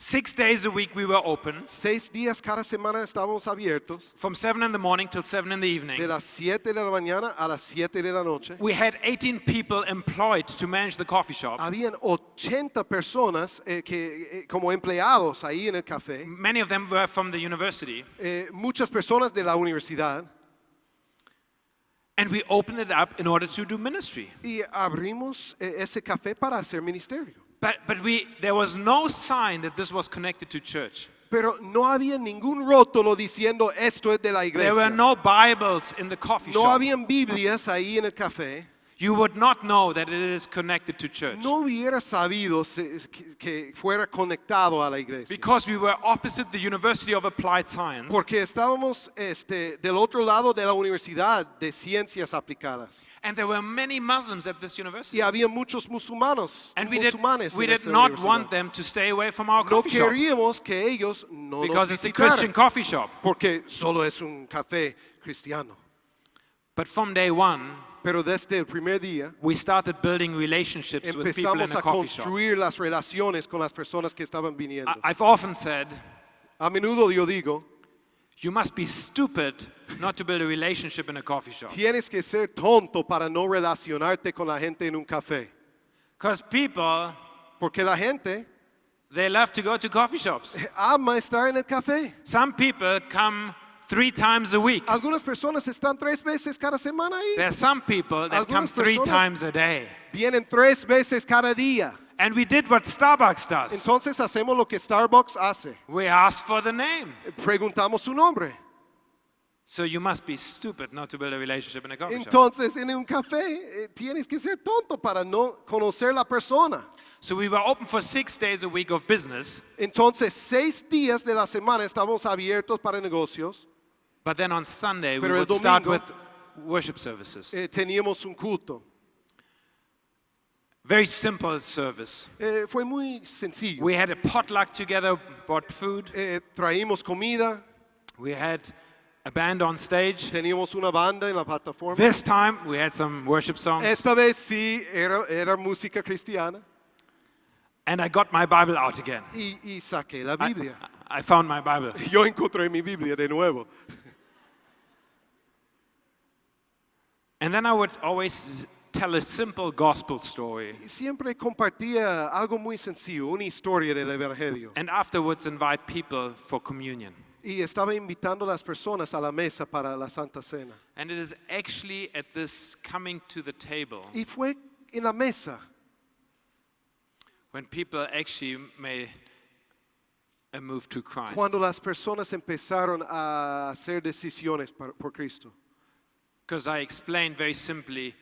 Speaker 2: 6 days a week we were open,
Speaker 1: 6 días cada semana estábamos abiertos,
Speaker 2: from 7 in the morning till 7 in the evening.
Speaker 1: de las 7 de la mañana a las 7 de la noche.
Speaker 2: We had 18 people employed to manage the coffee shop.
Speaker 1: Habían 80 personas como empleados ahí en el café.
Speaker 2: Many of them were from the university.
Speaker 1: Muchas personas de la universidad.
Speaker 2: And we opened it up in order to do ministry.
Speaker 1: Y abrimos ese café para hacer ministerio.
Speaker 2: But there was no sign that this was connected to church.
Speaker 1: Pero no había ningún rótulo diciendo esto es de la iglesia.
Speaker 2: There were no Bibles in the coffee
Speaker 1: No
Speaker 2: shop.
Speaker 1: habían Biblias ahí en el café.
Speaker 2: You would not know that it is connected to church.
Speaker 1: No hubiera sabido que fuera conectado a la iglesia.
Speaker 2: Because we were opposite the University of Applied Science.
Speaker 1: Porque estábamos del otro lado de la Universidad de Ciencias Aplicadas.
Speaker 2: And there were many Muslims at this university.
Speaker 1: Y había muchos musulmanes.
Speaker 2: And we did
Speaker 1: en esa
Speaker 2: not
Speaker 1: universidad.
Speaker 2: want them to stay away from our
Speaker 1: No
Speaker 2: coffee shop.
Speaker 1: queríamos que ellos no
Speaker 2: Because
Speaker 1: nos
Speaker 2: it's a
Speaker 1: visitaran.
Speaker 2: Christian coffee shop.
Speaker 1: Porque solo es un café cristiano.
Speaker 2: But from day one,
Speaker 1: Pero desde el primer día
Speaker 2: we started building relationships with people in
Speaker 1: empezamos
Speaker 2: the
Speaker 1: a
Speaker 2: coffee shop.
Speaker 1: construir las relaciones con las personas que estaban viniendo.
Speaker 2: I've often said,
Speaker 1: A menudo yo digo,
Speaker 2: you must be stupid not to build a relationship in a coffee shop.
Speaker 1: tienes que ser tonto para no relacionarte con la gente en un café.
Speaker 2: Because people,
Speaker 1: Porque la gente
Speaker 2: they love to go to coffee shops.
Speaker 1: ama estar en el café.
Speaker 2: Some people come 3 times a week.
Speaker 1: Algunas personas están 3 veces cada semana ahí.
Speaker 2: There are some people that come
Speaker 1: Algunas
Speaker 2: 3
Speaker 1: personas-
Speaker 2: times a day.
Speaker 1: Vienen 3 veces cada día.
Speaker 2: And we did what Starbucks does.
Speaker 1: Entonces hacemos lo que Starbucks hace.
Speaker 2: We asked for the name.
Speaker 1: Preguntamos su nombre.
Speaker 2: So you must be stupid not to build a relationship in a coffee shop.
Speaker 1: Entonces en un café tienes que ser tonto para no conocer la persona.
Speaker 2: So we were open for 6 days a week of business.
Speaker 1: Entonces 6 días de la semana estamos abiertos para negocios.
Speaker 2: But then on Sunday, we
Speaker 1: Pero el
Speaker 2: would start
Speaker 1: domingo-
Speaker 2: with worship services.
Speaker 1: Teníamos un culto.
Speaker 2: Very simple service.
Speaker 1: Fue muy sencillo.
Speaker 2: We had a potluck together, bought food.
Speaker 1: Traímos comida,
Speaker 2: We had a band on stage.
Speaker 1: teníamos una banda en la plataforma.
Speaker 2: This time, we had some worship songs.
Speaker 1: Esta vez sí era música cristiana
Speaker 2: And I got my Bible out again.
Speaker 1: y saqué la Biblia.
Speaker 2: I found my Bible.
Speaker 1: Yo encontré mi Biblia de nuevo.
Speaker 2: And then I would always tell a simple gospel story.
Speaker 1: Y siempre compartía algo muy sencillo, una historia del Evangelio.
Speaker 2: And afterwards invite people for communion.
Speaker 1: Y estaba invitando a las personas a la mesa para la Santa Cena.
Speaker 2: And it is actually at this coming to the table
Speaker 1: Y fue en la mesa
Speaker 2: when people actually made a move to Christ.
Speaker 1: cuando las personas empezaron a hacer decisiones por Cristo.
Speaker 2: Because I explained very simply,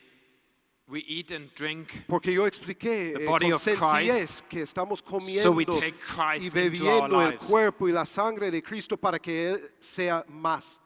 Speaker 2: we eat and drink
Speaker 1: Porque yo expliqué
Speaker 2: the body
Speaker 1: con
Speaker 2: of
Speaker 1: sencillez que estamos
Speaker 2: so we
Speaker 1: comiendo
Speaker 2: take
Speaker 1: y
Speaker 2: Christ into our
Speaker 1: bebiendo el
Speaker 2: lives.
Speaker 1: cuerpo y la sangre de Cristo para que Él sea más,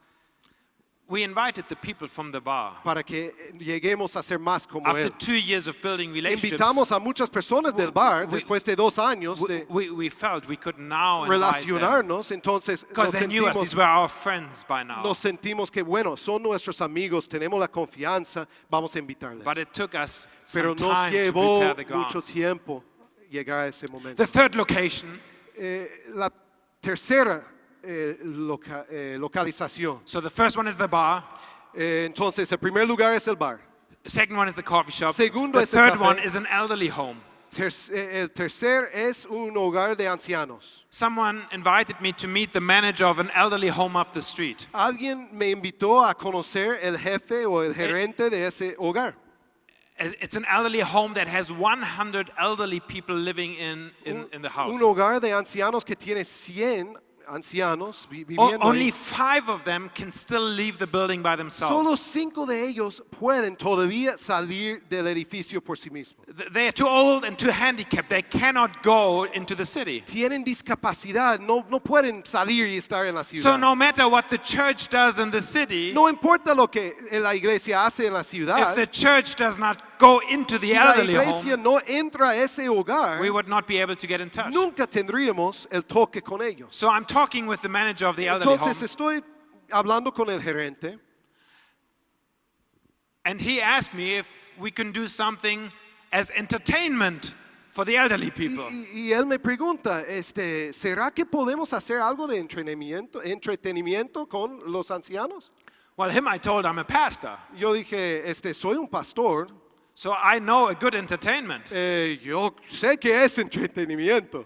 Speaker 2: We invited the people from the bar.
Speaker 1: para que lleguemos a ser más como
Speaker 2: After
Speaker 1: Él.
Speaker 2: 2 years of building relationships,
Speaker 1: Invitamos a muchas personas del bar después de 2 años de
Speaker 2: we felt we could now invite them.
Speaker 1: relacionarnos, entonces
Speaker 2: Because they knew us, these were our friends by now.
Speaker 1: nos sentimos que bueno, son nuestros amigos, tenemos la confianza, vamos a invitarles.
Speaker 2: But it took us
Speaker 1: Pero
Speaker 2: some
Speaker 1: nos
Speaker 2: time to
Speaker 1: llevó
Speaker 2: prepare the
Speaker 1: mucho
Speaker 2: ground.
Speaker 1: tiempo llegar a ese momento.
Speaker 2: The third location,
Speaker 1: La tercera localización.
Speaker 2: so the first one is the bar,
Speaker 1: Entonces, el primer lugar es el bar.
Speaker 2: the second one is the coffee shop,
Speaker 1: Segundo
Speaker 2: the
Speaker 1: es el
Speaker 2: third
Speaker 1: café.
Speaker 2: one is an elderly home.
Speaker 1: El tercer es un hogar de ancianos.
Speaker 2: Someone invited me to meet the manager of an elderly home up the street.
Speaker 1: Alguien me invitó a conocer el jefe o el gerente de ese hogar.
Speaker 2: It's an elderly home that has 100 elderly people living in the house.
Speaker 1: Un hogar de ancianos que tiene 100 ancianos viviendo
Speaker 2: Only
Speaker 1: ahí.
Speaker 2: 5 of them can still leave the building by
Speaker 1: Solo
Speaker 2: themselves.
Speaker 1: 5 de ellos pueden todavía salir del edificio por sí mismos.
Speaker 2: They are too old and too handicapped. They cannot go into the city.
Speaker 1: Tienen discapacidad, no pueden salir y estar en la
Speaker 2: So
Speaker 1: ciudad.
Speaker 2: no matter what the church does in the city,
Speaker 1: No importa lo que la iglesia hace en la
Speaker 2: if
Speaker 1: ciudad,
Speaker 2: the church does not go into the
Speaker 1: si la
Speaker 2: elderly
Speaker 1: iglesia
Speaker 2: home,
Speaker 1: no entra a ese hogar,
Speaker 2: we would not be able to get in touch.
Speaker 1: nunca tendríamos el toque con ellos.
Speaker 2: So I'm talking with the manager of the elderly home,
Speaker 1: Entonces estoy hablando con el gerente
Speaker 2: and he asked me if we can do something as entertainment for the elderly people.
Speaker 1: y él me pregunta, ¿será que podemos hacer algo de entretenimiento con los ancianos?
Speaker 2: Well, him I told I'm a pastor,
Speaker 1: Yo dije, soy un pastor,
Speaker 2: so I know a good entertainment.
Speaker 1: yo sé que es entretenimiento,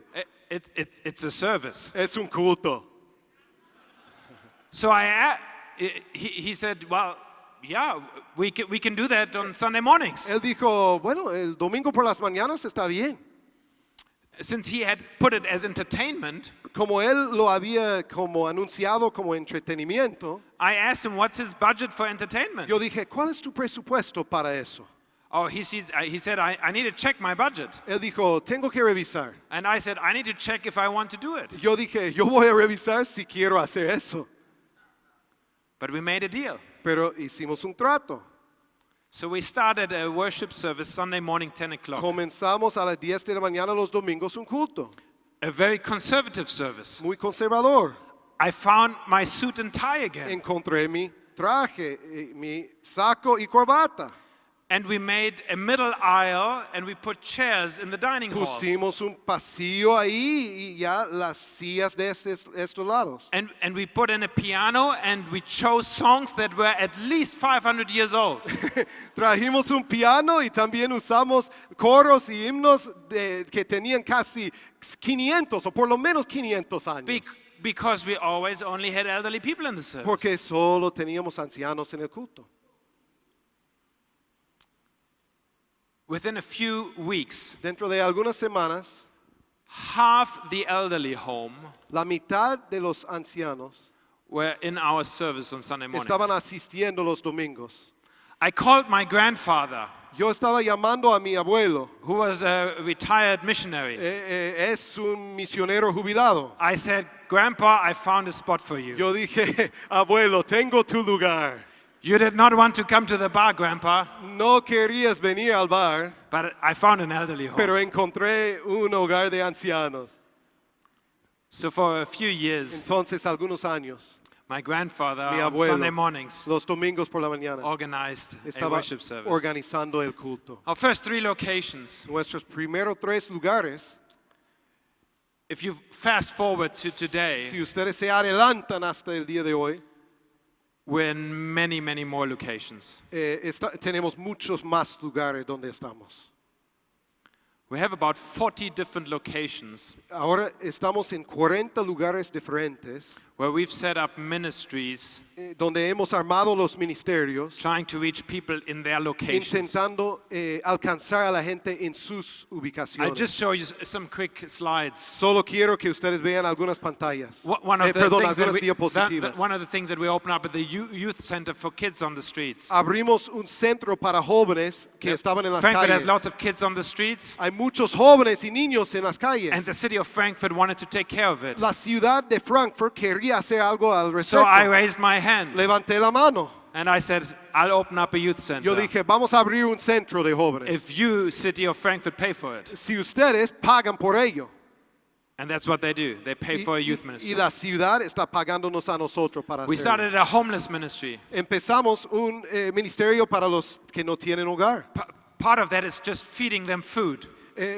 Speaker 2: It's a service.
Speaker 1: es un culto.
Speaker 2: So he said, well, yeah, we can do that on Sunday mornings.
Speaker 1: Él dijo, bueno, el domingo por las mañanas está bien.
Speaker 2: Since he had put it as entertainment,
Speaker 1: Como él lo había como anunciado como entretenimiento,
Speaker 2: I asked him, what's his budget for entertainment?
Speaker 1: yo dije, ¿cuál es tu presupuesto para eso?
Speaker 2: Oh, he said, I need to check my budget.
Speaker 1: Él dijo, tengo que revisar.
Speaker 2: And I said, I need to check if I want to do it.
Speaker 1: Yo dije, yo voy a revisar si quiero hacer eso.
Speaker 2: But we made a deal.
Speaker 1: Pero hicimos un trato.
Speaker 2: So we started a worship service Sunday morning, 10 o'clock.
Speaker 1: Comenzamos a las 10 de la mañana los domingos un culto.
Speaker 2: A very conservative service.
Speaker 1: Muy conservador.
Speaker 2: I found my suit and tie again.
Speaker 1: Encontré mi traje, mi saco y corbata.
Speaker 2: And we made a middle aisle and we put chairs in the dining hall.
Speaker 1: Pusimos un pasillo ahí y ya las sillas de estos lados.
Speaker 2: And we put in a piano and we chose songs that were at least 500 years old.
Speaker 1: Trajimos un piano y también usamos coros y himnos que tenían casi 500 o por lo menos 500 años.
Speaker 2: Because we always only had elderly people in the service.
Speaker 1: Porque solo teníamos ancianos en el culto.
Speaker 2: Within a few weeks,
Speaker 1: Dentro de algunas semanas,
Speaker 2: half the elderly home
Speaker 1: la mitad de los ancianos
Speaker 2: were in our service on Sunday mornings.
Speaker 1: estaban asistiendo los domingos.
Speaker 2: I called my grandfather,
Speaker 1: Yo estaba llamando a mi abuelo.
Speaker 2: who was a retired missionary.
Speaker 1: Es un misionero jubilado.
Speaker 2: I said, Grandpa, I found a spot for you.
Speaker 1: Yo dije, abuelo, tengo tu lugar.
Speaker 2: You did not want to come to the bar, Grandpa,
Speaker 1: No querías venir al bar,
Speaker 2: but I found an elderly home.
Speaker 1: pero encontré un hogar de ancianos.
Speaker 2: So for a few years,
Speaker 1: Entonces, algunos años,
Speaker 2: my grandfather
Speaker 1: mi
Speaker 2: on
Speaker 1: abuelo,
Speaker 2: Sunday mornings
Speaker 1: los domingos por la mañana,
Speaker 2: organized a
Speaker 1: estaba
Speaker 2: worship service.
Speaker 1: organizando el culto.
Speaker 2: Our first 3 locations,
Speaker 1: Nuestros primeros 3 lugares,
Speaker 2: if you fast forward to today,
Speaker 1: si ustedes se adelantan hasta el día de hoy,
Speaker 2: we're in many, many more locations.
Speaker 1: tenemos muchos más lugares donde estamos.
Speaker 2: We have about 40 different locations
Speaker 1: Ahora estamos en 40 lugares diferentes
Speaker 2: where we've set up ministries
Speaker 1: donde hemos armado los ministerios
Speaker 2: trying to reach people in their locations.
Speaker 1: intentando alcanzar a la gente en sus
Speaker 2: I'll
Speaker 1: ubicaciones.
Speaker 2: just show you some quick slides.
Speaker 1: Solo quiero que ustedes vean algunas pantallas.
Speaker 2: One of the
Speaker 1: Perdón,
Speaker 2: things that
Speaker 1: algunas diapositivas.
Speaker 2: one of the things that we open up at the youth center for kids on the streets.
Speaker 1: Abrimos un centro para jóvenes que estaban en las
Speaker 2: Frankfurt has
Speaker 1: calles.
Speaker 2: lots of kids on the streets,
Speaker 1: Hay muchos jóvenes y niños en las calles.
Speaker 2: and the city of Frankfurt wanted to take care of it.
Speaker 1: La ciudad de Frankfurt quería hacer algo al
Speaker 2: So I
Speaker 1: respecto.
Speaker 2: raised my hand
Speaker 1: Levanté la mano.
Speaker 2: and I said, I'll open up a youth
Speaker 1: Yo
Speaker 2: center
Speaker 1: dije, vamos a abrir un centro de jóvenes.
Speaker 2: if you, city of Frankfurt, pay for it.
Speaker 1: Si ustedes pagan por ello.
Speaker 2: And that's what they do. They pay for a youth
Speaker 1: Y
Speaker 2: ministry.
Speaker 1: la ciudad está pagándonos a nosotros para
Speaker 2: We
Speaker 1: hacerlo.
Speaker 2: started a homeless ministry.
Speaker 1: Empezamos un ministerio para los que no tienen hogar.
Speaker 2: Part of that is just feeding them food.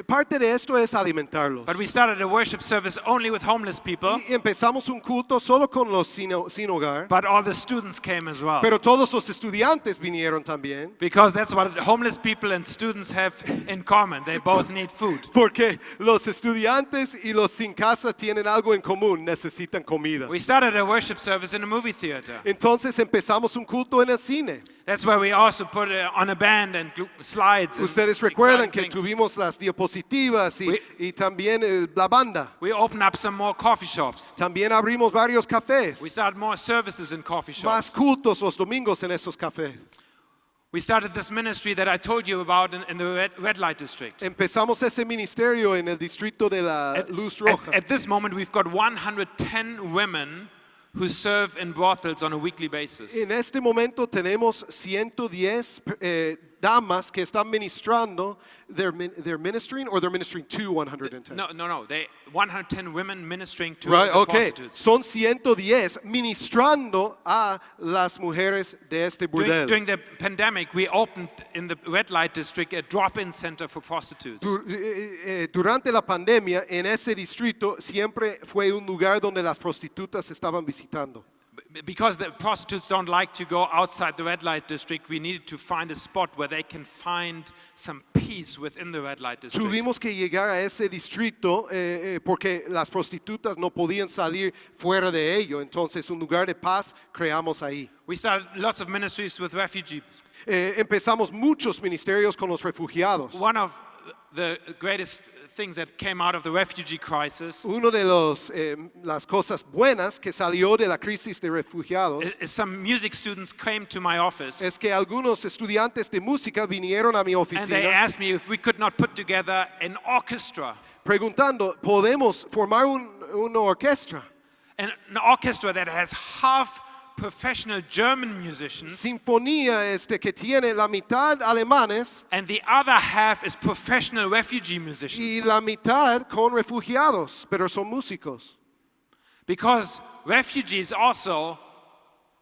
Speaker 1: Parte de esto es alimentarlos.
Speaker 2: But we started a worship service only with homeless people,
Speaker 1: Y empezamos un culto solo con los sin hogar.
Speaker 2: but all the students came as well.
Speaker 1: Pero todos los estudiantes vinieron también.
Speaker 2: Because that's what homeless people and students have in common. They both need food.
Speaker 1: Porque los estudiantes y los sin casa tienen algo en común, necesitan comida.
Speaker 2: We started a worship service in a movie theater.
Speaker 1: Entonces empezamos un culto en el cine.
Speaker 2: That's where we also put on a band and slides. And
Speaker 1: Ustedes recuerdan
Speaker 2: exciting
Speaker 1: que
Speaker 2: things.
Speaker 1: tuvimos las diapositivas y también la banda.
Speaker 2: We opened up some more coffee shops.
Speaker 1: También abrimos varios cafés.
Speaker 2: We started more services in coffee
Speaker 1: Más
Speaker 2: shops.
Speaker 1: cultos los domingos en esos cafés.
Speaker 2: We started this ministry that I told you about in the red light district.
Speaker 1: Empezamos ese ministerio en el distrito de la Luz Roja.
Speaker 2: At this moment, we've got 110 women who serve in brothels on a weekly basis.
Speaker 1: En este momento tenemos 110 damas que están ministrando. They're ministering or they're ministering to 110?
Speaker 2: No. 110 women ministering to
Speaker 1: Right,
Speaker 2: the
Speaker 1: okay.
Speaker 2: prostitutes.
Speaker 1: Son 110 ministrando a las mujeres de este burdel.
Speaker 2: During the pandemic, we opened in the red light district a drop-in center for prostitutes.
Speaker 1: Durante la pandemia, en ese distrito siempre fue un lugar donde las prostitutas estaban visitando.
Speaker 2: Because the prostitutes don't like to go outside the red light district, we needed to find a spot where they can find some peace within the red light district.
Speaker 1: Tuvimos que llegar a ese distrito porque las prostitutas no podían salir fuera de ello. Entonces, un lugar de paz creamos ahí.
Speaker 2: We started lots of ministries with refugees.
Speaker 1: Empezamos muchos ministerios con los refugiados.
Speaker 2: One of the greatest things that came out of the refugee crisis
Speaker 1: Uno de las cosas buenas que salió de la crisis de refugiados
Speaker 2: is some music students came to my office
Speaker 1: es que algunos estudiantes de música vinieron a mi
Speaker 2: and they
Speaker 1: oficina
Speaker 2: asked me if we could not put together an orchestra.
Speaker 1: preguntando, ¿podemos formar una orquesta?
Speaker 2: An orchestra that has half professional German musicians
Speaker 1: Sinfonía que tiene la mitad alemanes
Speaker 2: and the other half is professional refugee
Speaker 1: y
Speaker 2: musicians.
Speaker 1: la mitad con refugiados, pero son músicos.
Speaker 2: Because refugees also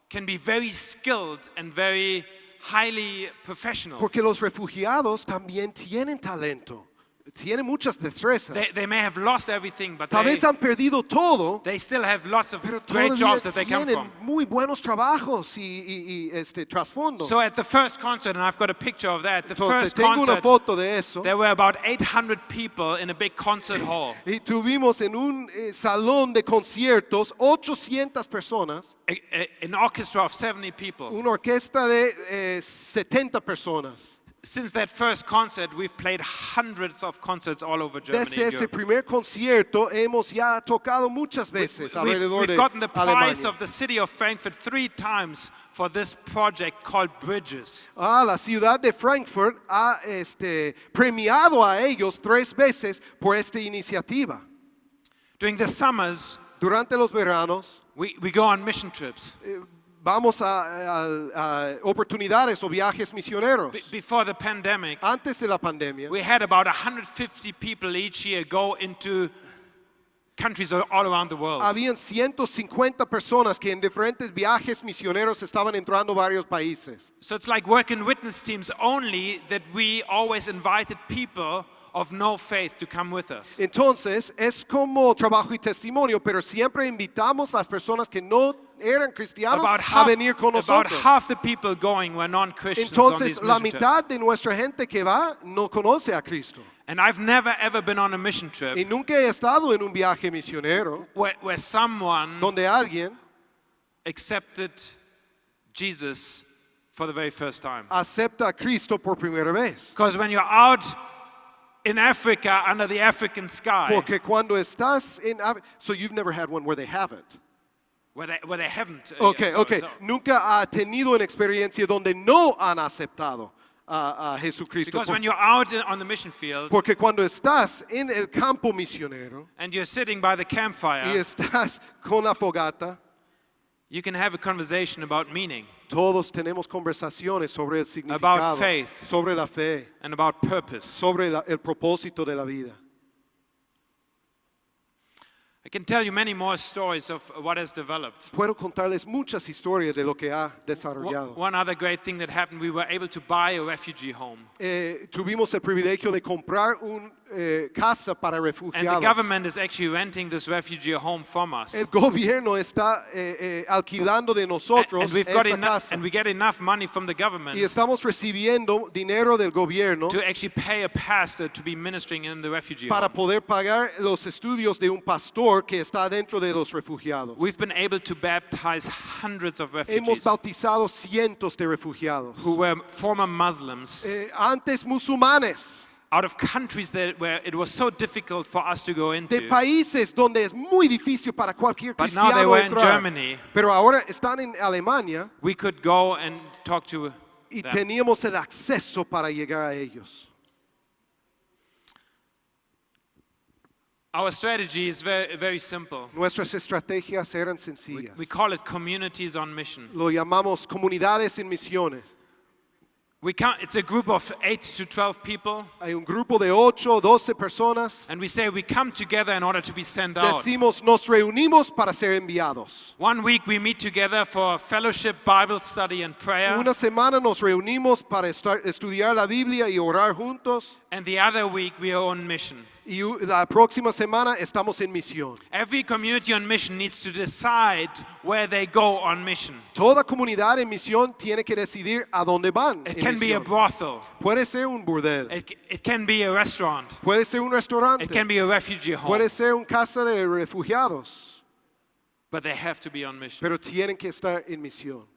Speaker 2: can be very skilled and very highly professional.
Speaker 1: Porque los refugiados también tienen talento, tienen muchas destrezas.
Speaker 2: They may have lost everything, but
Speaker 1: Tal vez han perdido todo,
Speaker 2: they still have lots of
Speaker 1: pero
Speaker 2: great
Speaker 1: todavía
Speaker 2: jobs that they come
Speaker 1: tienen
Speaker 2: from.
Speaker 1: muy buenos trabajos y trasfondo.
Speaker 2: So at the first concert, and I've got a picture of that, the
Speaker 1: Entonces
Speaker 2: first
Speaker 1: tengo una
Speaker 2: concert,
Speaker 1: foto de eso.
Speaker 2: there were about 800 people in a big concert hall.
Speaker 1: Y tuvimos en un salón de conciertos 800 personas,
Speaker 2: An orchestra of 70 people.
Speaker 1: una orquesta de 70 personas.
Speaker 2: Since that first concert, we've played hundreds of concerts all over Germany.
Speaker 1: Desde
Speaker 2: and
Speaker 1: ese
Speaker 2: Europe.
Speaker 1: primer concierto hemos ya tocado muchas veces alrededor
Speaker 2: We've
Speaker 1: de
Speaker 2: gotten the prize
Speaker 1: Alemania.
Speaker 2: of the city of Frankfurt 3 times for this project called Bridges.
Speaker 1: La ciudad de Frankfurt ha premiado a ellos 3 veces por esta iniciativa.
Speaker 2: During the summers,
Speaker 1: Durante los veranos
Speaker 2: we go on mission trips.
Speaker 1: vamos a oportunidades o viajes misioneros.
Speaker 2: Before the pandemic,
Speaker 1: Antes de la pandemia
Speaker 2: we had about 150 people each year go into countries all around the world.
Speaker 1: habían 150 personas que en diferentes viajes misioneros estaban entrando a varios países.
Speaker 2: So it's like working witness teams, only that we always invited people of no faith to come with us.
Speaker 1: Entonces es como trabajo y testimonio, pero siempre invitamos a las personas que no eran cristianos a venir con
Speaker 2: about
Speaker 1: nosotros.
Speaker 2: half the people going were non-Christians on these
Speaker 1: Entonces la
Speaker 2: mission trips.
Speaker 1: mitad de nuestra gente que va no conoce a Cristo.
Speaker 2: And I've never ever been on a mission trip
Speaker 1: Y nunca he estado en un viaje misionero
Speaker 2: where someone
Speaker 1: donde alguien
Speaker 2: accepted Jesus for the very first time.
Speaker 1: acepta a Cristo por primera vez.
Speaker 2: Because when you're out in Africa under the African sky,
Speaker 1: Porque cuando estás en... So you've never had one where they haven't.
Speaker 2: where they haven't.
Speaker 1: Okay,
Speaker 2: sorry,
Speaker 1: okay.
Speaker 2: sorry.
Speaker 1: Nunca ha tenido una experiencia donde no han aceptado a Jesucristo.
Speaker 2: Because when you're out on the mission field
Speaker 1: Porque cuando estás en el campo misionero
Speaker 2: and you're sitting by the
Speaker 1: y
Speaker 2: campfire,
Speaker 1: estás con la fogata,
Speaker 2: you can have a conversation about meaning
Speaker 1: todos tenemos conversaciones sobre el significado,
Speaker 2: About faith.
Speaker 1: sobre la fe,
Speaker 2: and about purpose.
Speaker 1: sobre el propósito de la vida.
Speaker 2: I can tell you many more stories of what has developed.
Speaker 1: Puedo contarles muchas historias de lo que ha desarrollado.
Speaker 2: One other great thing that happened, we were able to buy a refugee home.
Speaker 1: Tuvimos el privilegio de comprar un casa para
Speaker 2: And the
Speaker 1: refugiados.
Speaker 2: government is actually renting this refugee home from us.
Speaker 1: El gobierno está alquilando de nosotros
Speaker 2: And we've got
Speaker 1: esa
Speaker 2: enough,
Speaker 1: casa.
Speaker 2: and we get enough money from the government
Speaker 1: Y estamos recibiendo dinero del gobierno
Speaker 2: to actually pay a pastor to be ministering in the refugee
Speaker 1: para
Speaker 2: home.
Speaker 1: poder pagar los estudios de un pastor que está dentro de los refugiados.
Speaker 2: We've been able to baptize hundreds of
Speaker 1: Hemos
Speaker 2: refugees
Speaker 1: bautizado cientos de refugiados.
Speaker 2: who were former Muslims
Speaker 1: Antes musulmanes,
Speaker 2: out of countries where it was so difficult for us to go
Speaker 1: de
Speaker 2: into.
Speaker 1: países donde es muy difícil para cualquier
Speaker 2: But now they
Speaker 1: cristiano
Speaker 2: were in
Speaker 1: entrar.
Speaker 2: Germany.
Speaker 1: Pero ahora están en Alemania
Speaker 2: We could go and talk to
Speaker 1: y
Speaker 2: them.
Speaker 1: teníamos el acceso para llegar a ellos.
Speaker 2: Our strategy is very, very simple.
Speaker 1: Nuestras estrategias eran sencillas.
Speaker 2: We call it communities on mission.
Speaker 1: Lo llamamos comunidades en misiones.
Speaker 2: It's a group of 8 to 12 people,
Speaker 1: Hay un grupo de 8 o 12 personas.
Speaker 2: and we say we come together in order to be sent out.
Speaker 1: Decimos, nos reunimos para ser enviados.
Speaker 2: One week we meet together for fellowship, Bible study, and prayer.
Speaker 1: Una semana nos reunimos para estudiar la Biblia y orar juntos.
Speaker 2: And the other week we are on mission.
Speaker 1: Y la próxima semana estamos en misión.
Speaker 2: Every community on mission needs to decide where they go on mission.
Speaker 1: Toda comunidad en misión tiene que decidir a dónde van.
Speaker 2: It
Speaker 1: en
Speaker 2: can be a
Speaker 1: misión.
Speaker 2: brothel.
Speaker 1: Puede ser un burdel.
Speaker 2: It can be a restaurant.
Speaker 1: Puede ser un restaurante.
Speaker 2: It can be a refugee home.
Speaker 1: Puede ser un casa de refugiados.
Speaker 2: But they have to be on mission.
Speaker 1: Pero tienen que estar en misión.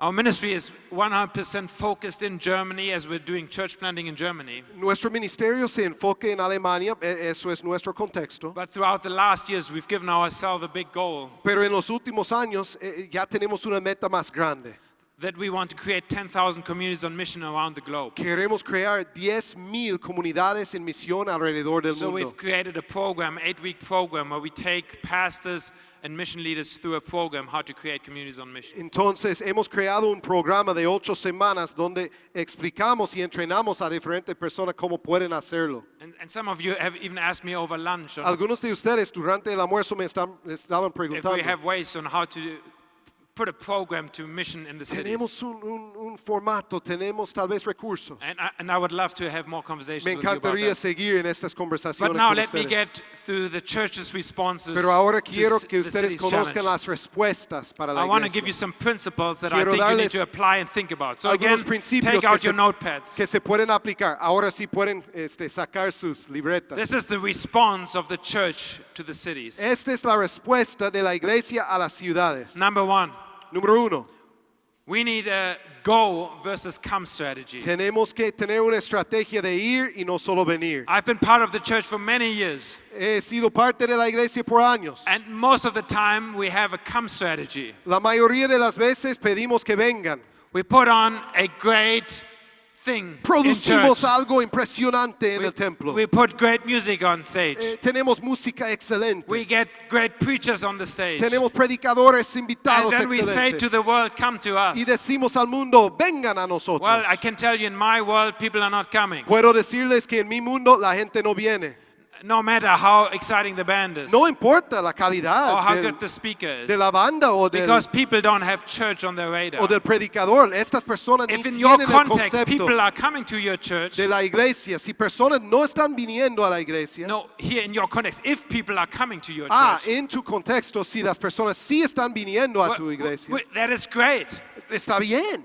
Speaker 2: Our ministry is 100% focused in Germany as we're doing church planting in Germany.
Speaker 1: Nuestro ministerio se enfoca en Alemania, eso es nuestro contexto.
Speaker 2: But throughout the last years, we've given ourselves a big goal
Speaker 1: Pero en los últimos años ya tenemos una meta más grande.
Speaker 2: that we want to create 10,000 communities on mission around the globe.
Speaker 1: Queremos crear 10,000 comunidades en misión alrededor del
Speaker 2: So
Speaker 1: mundo.
Speaker 2: we've created a program, 8-week program, where we take pastors and mission leaders through a program how to create communities on mission.
Speaker 1: Entonces hemos creado un programa de 8 semanas donde explicamos y entrenamos a diferentes personas cómo pueden hacerlo.
Speaker 2: And some of you have even asked me over lunch on
Speaker 1: Algunos de ustedes durante el almuerzo me estaban
Speaker 2: if
Speaker 1: preguntando.
Speaker 2: we have ways on how to put a program to mission in the cities.
Speaker 1: Tenemos un formato, tenemos tal vez recursos.
Speaker 2: And I would love to have more conversations
Speaker 1: Me
Speaker 2: with you about
Speaker 1: encantaría
Speaker 2: that.
Speaker 1: seguir en estas conversaciones
Speaker 2: But now
Speaker 1: con
Speaker 2: let me
Speaker 1: ustedes.
Speaker 2: get through the church's responses
Speaker 1: Pero ahora
Speaker 2: to
Speaker 1: quiero que
Speaker 2: the
Speaker 1: ustedes
Speaker 2: city's
Speaker 1: conozcan
Speaker 2: challenge.
Speaker 1: las respuestas para la
Speaker 2: I want to give
Speaker 1: iglesia.
Speaker 2: you some principles that I
Speaker 1: Quiero
Speaker 2: think you need
Speaker 1: darles
Speaker 2: to apply and think about. So again,
Speaker 1: Algunos principios
Speaker 2: take out your notepads.
Speaker 1: que se pueden aplicar. Ahora sí pueden sacar sus libretas.
Speaker 2: This is the response of the church to the cities.
Speaker 1: Esta es la respuesta de la iglesia a las ciudades.
Speaker 2: Number one,
Speaker 1: Número 1,
Speaker 2: we need a go versus come strategy.
Speaker 1: tenemos que tener una estrategia de ir y no solo venir.
Speaker 2: I've been part of the church for many years,
Speaker 1: He sido parte de la iglesia por años.
Speaker 2: and most of the time we have a come strategy.
Speaker 1: La mayoría de las veces pedimos que vengan.
Speaker 2: We put on a great thing in
Speaker 1: Producimos
Speaker 2: church.
Speaker 1: algo impresionante en el templo.
Speaker 2: We put great music on stage.
Speaker 1: Tenemos música excelente.
Speaker 2: We get great preachers on the stage.
Speaker 1: Tenemos predicadores
Speaker 2: And
Speaker 1: invitados
Speaker 2: then we say to
Speaker 1: excelentes.
Speaker 2: the world, come to
Speaker 1: Y
Speaker 2: us.
Speaker 1: decimos al mundo, vengan a nosotros.
Speaker 2: Well, I can tell you in my world, people are not coming.
Speaker 1: Puedo decirles que en mi mundo la gente no viene.
Speaker 2: No matter how exciting the band is.
Speaker 1: No importa la
Speaker 2: Or
Speaker 1: calidad
Speaker 2: how
Speaker 1: del-
Speaker 2: good the speaker is.
Speaker 1: de la banda o
Speaker 2: Because people don't have church on their radar.
Speaker 1: del predicador. Estas personas ni
Speaker 2: If in your
Speaker 1: tienen el
Speaker 2: context people
Speaker 1: concepto
Speaker 2: are coming to your church,
Speaker 1: de la iglesia. Si personas no están viniendo a la iglesia,
Speaker 2: no, here in your context, if people are coming to your church,
Speaker 1: en tu contexto, si las personas sí están viniendo a tu iglesia,
Speaker 2: that is great.
Speaker 1: está bien.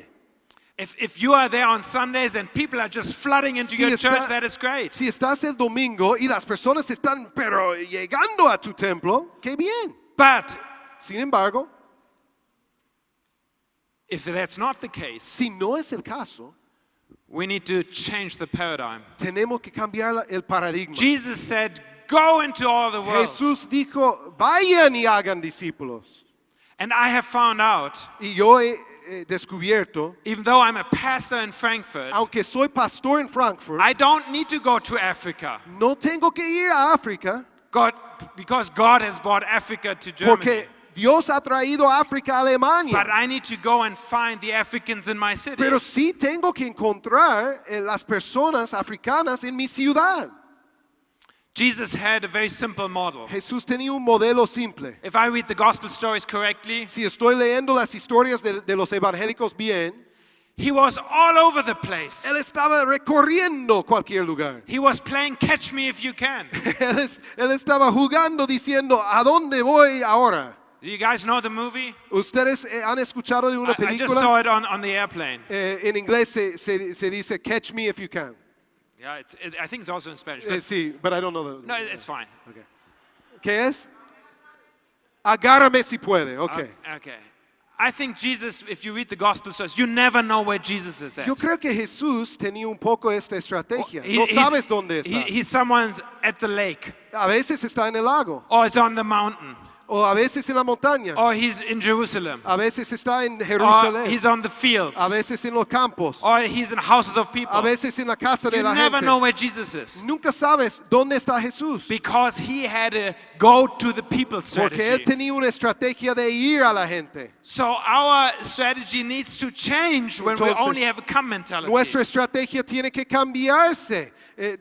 Speaker 2: If you are there on Sundays and people are just flooding into
Speaker 1: Si
Speaker 2: your
Speaker 1: está-
Speaker 2: church, that is great.
Speaker 1: Si estás el domingo y las personas están pero llegando a tu templo, qué bien.
Speaker 2: But
Speaker 1: Sin embargo,
Speaker 2: if that's not the case,
Speaker 1: si no es el caso,
Speaker 2: we need to change the paradigm.
Speaker 1: tenemos que cambiar el paradigma.
Speaker 2: Jesus said, go into all the world.
Speaker 1: Jesús dijo, vayan y hagan discípulos.
Speaker 2: And I have found out,
Speaker 1: Y yo he descubierto,
Speaker 2: even though I'm a pastor in Frankfurt,
Speaker 1: aunque soy pastor en Frankfurt,
Speaker 2: I don't need to go to Africa.
Speaker 1: no tengo que ir a África
Speaker 2: Because God has brought Africa to Germany.
Speaker 1: porque Dios ha traído a África a Alemania.
Speaker 2: But I need to go and find the Africans in my city.
Speaker 1: Pero sí tengo que encontrar las personas africanas en mi ciudad.
Speaker 2: Jesus had a very simple model.
Speaker 1: Jesús tenía un modelo simple.
Speaker 2: If I read the gospel stories correctly,
Speaker 1: Si estoy leyendo las historias de los evangélicos bien,
Speaker 2: He was all over the place.
Speaker 1: Él estaba recorriendo cualquier lugar.
Speaker 2: He was playing catch me if you can.
Speaker 1: Él estaba jugando diciendo, ¿a dónde voy ahora?
Speaker 2: Do you guys know the movie?
Speaker 1: ¿Ustedes han escuchado de una
Speaker 2: I just saw
Speaker 1: película?
Speaker 2: it on the airplane.
Speaker 1: En inglés se dice, catch me if you can.
Speaker 2: Yeah, I think it's also in Spanish. But
Speaker 1: Sí, but I don't know the...
Speaker 2: no, it's fine.
Speaker 1: Okay. ¿Qué es? Agárrame si puede, okay.
Speaker 2: Okay. I think Jesus, if you read the gospel stories, you never know where Jesus is at.
Speaker 1: Yo creo que Jesús tenía un poco esta estrategia.
Speaker 2: He-
Speaker 1: No
Speaker 2: he's-
Speaker 1: sabes dónde está.
Speaker 2: He's someone at the lake,
Speaker 1: A veces está en el lago,
Speaker 2: or it's on the mountain,
Speaker 1: o a veces en la montaña,
Speaker 2: or he's in Jerusalem,
Speaker 1: a veces está en
Speaker 2: or
Speaker 1: Jerusalén,
Speaker 2: he's on the fields,
Speaker 1: a veces en los campos,
Speaker 2: or he's in houses of people.
Speaker 1: a veces en la casa de
Speaker 2: You
Speaker 1: la
Speaker 2: never know
Speaker 1: gente.
Speaker 2: where Jesus is
Speaker 1: Nunca sabes dónde está Jesús,
Speaker 2: because he had a go to the people
Speaker 1: porque él
Speaker 2: strategy.
Speaker 1: tenía una estrategia de ir a la gente.
Speaker 2: So our strategy needs to change when we
Speaker 1: Entonces,
Speaker 2: only have a come mentality.
Speaker 1: Nuestra estrategia tiene que cambiarse,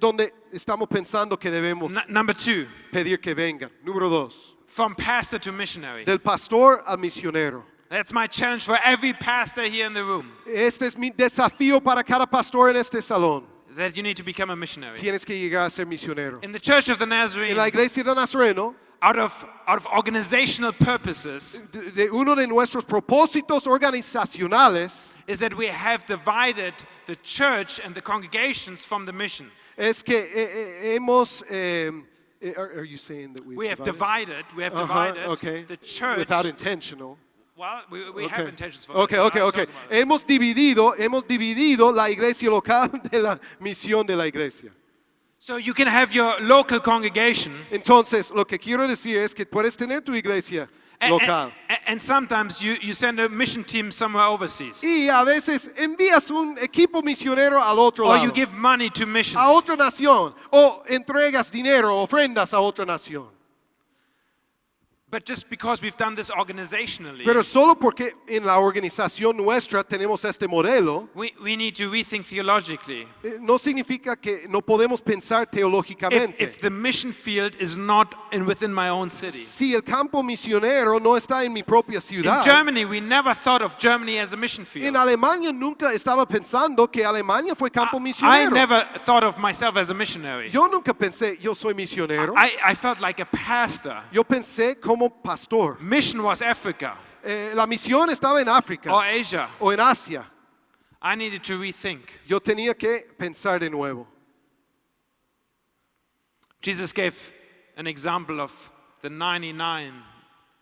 Speaker 1: donde estamos pensando que debemos
Speaker 2: Number 2,
Speaker 1: pedir que vengan. Número 2,
Speaker 2: from pastor to missionary.
Speaker 1: del pastor al misionero.
Speaker 2: That's my challenge for every pastor here in the room,
Speaker 1: Este es mi desafío para cada pastor en este salón.
Speaker 2: that you need to become a missionary.
Speaker 1: Tienes que llegar a ser misionero.
Speaker 2: In the Church of the
Speaker 1: En
Speaker 2: Nazarene,
Speaker 1: la iglesia de Nazareno,
Speaker 2: out of organizational purposes,
Speaker 1: de uno de nuestros propósitos organizacionales
Speaker 2: is that we have divided the church and the congregations from the mission.
Speaker 1: es que hemos. Are you saying that
Speaker 2: We have divided
Speaker 1: okay.
Speaker 2: the church.
Speaker 1: Without intentional.
Speaker 2: Well, we have
Speaker 1: Okay.
Speaker 2: intentions for
Speaker 1: Okay,
Speaker 2: that,
Speaker 1: okay,
Speaker 2: but I'm
Speaker 1: okay.
Speaker 2: talking about it.
Speaker 1: Hemos dividido la iglesia local de la misión de la iglesia.
Speaker 2: So you can have your local congregation,
Speaker 1: Entonces, lo que quiero decir es que puedes tener tu iglesia local.
Speaker 2: and sometimes you send a mission team somewhere overseas,
Speaker 1: Y a veces envías un equipo misionero al otro
Speaker 2: or
Speaker 1: lado,
Speaker 2: you give money to missions.
Speaker 1: a otra nación, o entregas dinero, ofrendas a otra nación.
Speaker 2: But just because we've done this organizationally,
Speaker 1: Pero solo porque en la organización nuestra tenemos este modelo,
Speaker 2: we need to rethink theologically.
Speaker 1: no significa que no podemos pensar teológicamente.
Speaker 2: If the mission field is not within my own city.
Speaker 1: Si el campo misionero no está en mi propia
Speaker 2: In
Speaker 1: ciudad,
Speaker 2: Germany, we never thought of Germany as a mission
Speaker 1: en
Speaker 2: field.
Speaker 1: Alemania nunca estaba pensando que Alemania fue campo
Speaker 2: I
Speaker 1: misionero.
Speaker 2: never thought of myself as a missionary.
Speaker 1: Yo nunca pensé, yo soy misionero.
Speaker 2: I felt like a pastor.
Speaker 1: Yo pensé como pastor.
Speaker 2: Mission was Africa
Speaker 1: La misión estaba en África
Speaker 2: or Asia.
Speaker 1: o en Asia.
Speaker 2: I needed to rethink.
Speaker 1: Yo tenía que pensar de nuevo.
Speaker 2: Jesus gave an example of the 99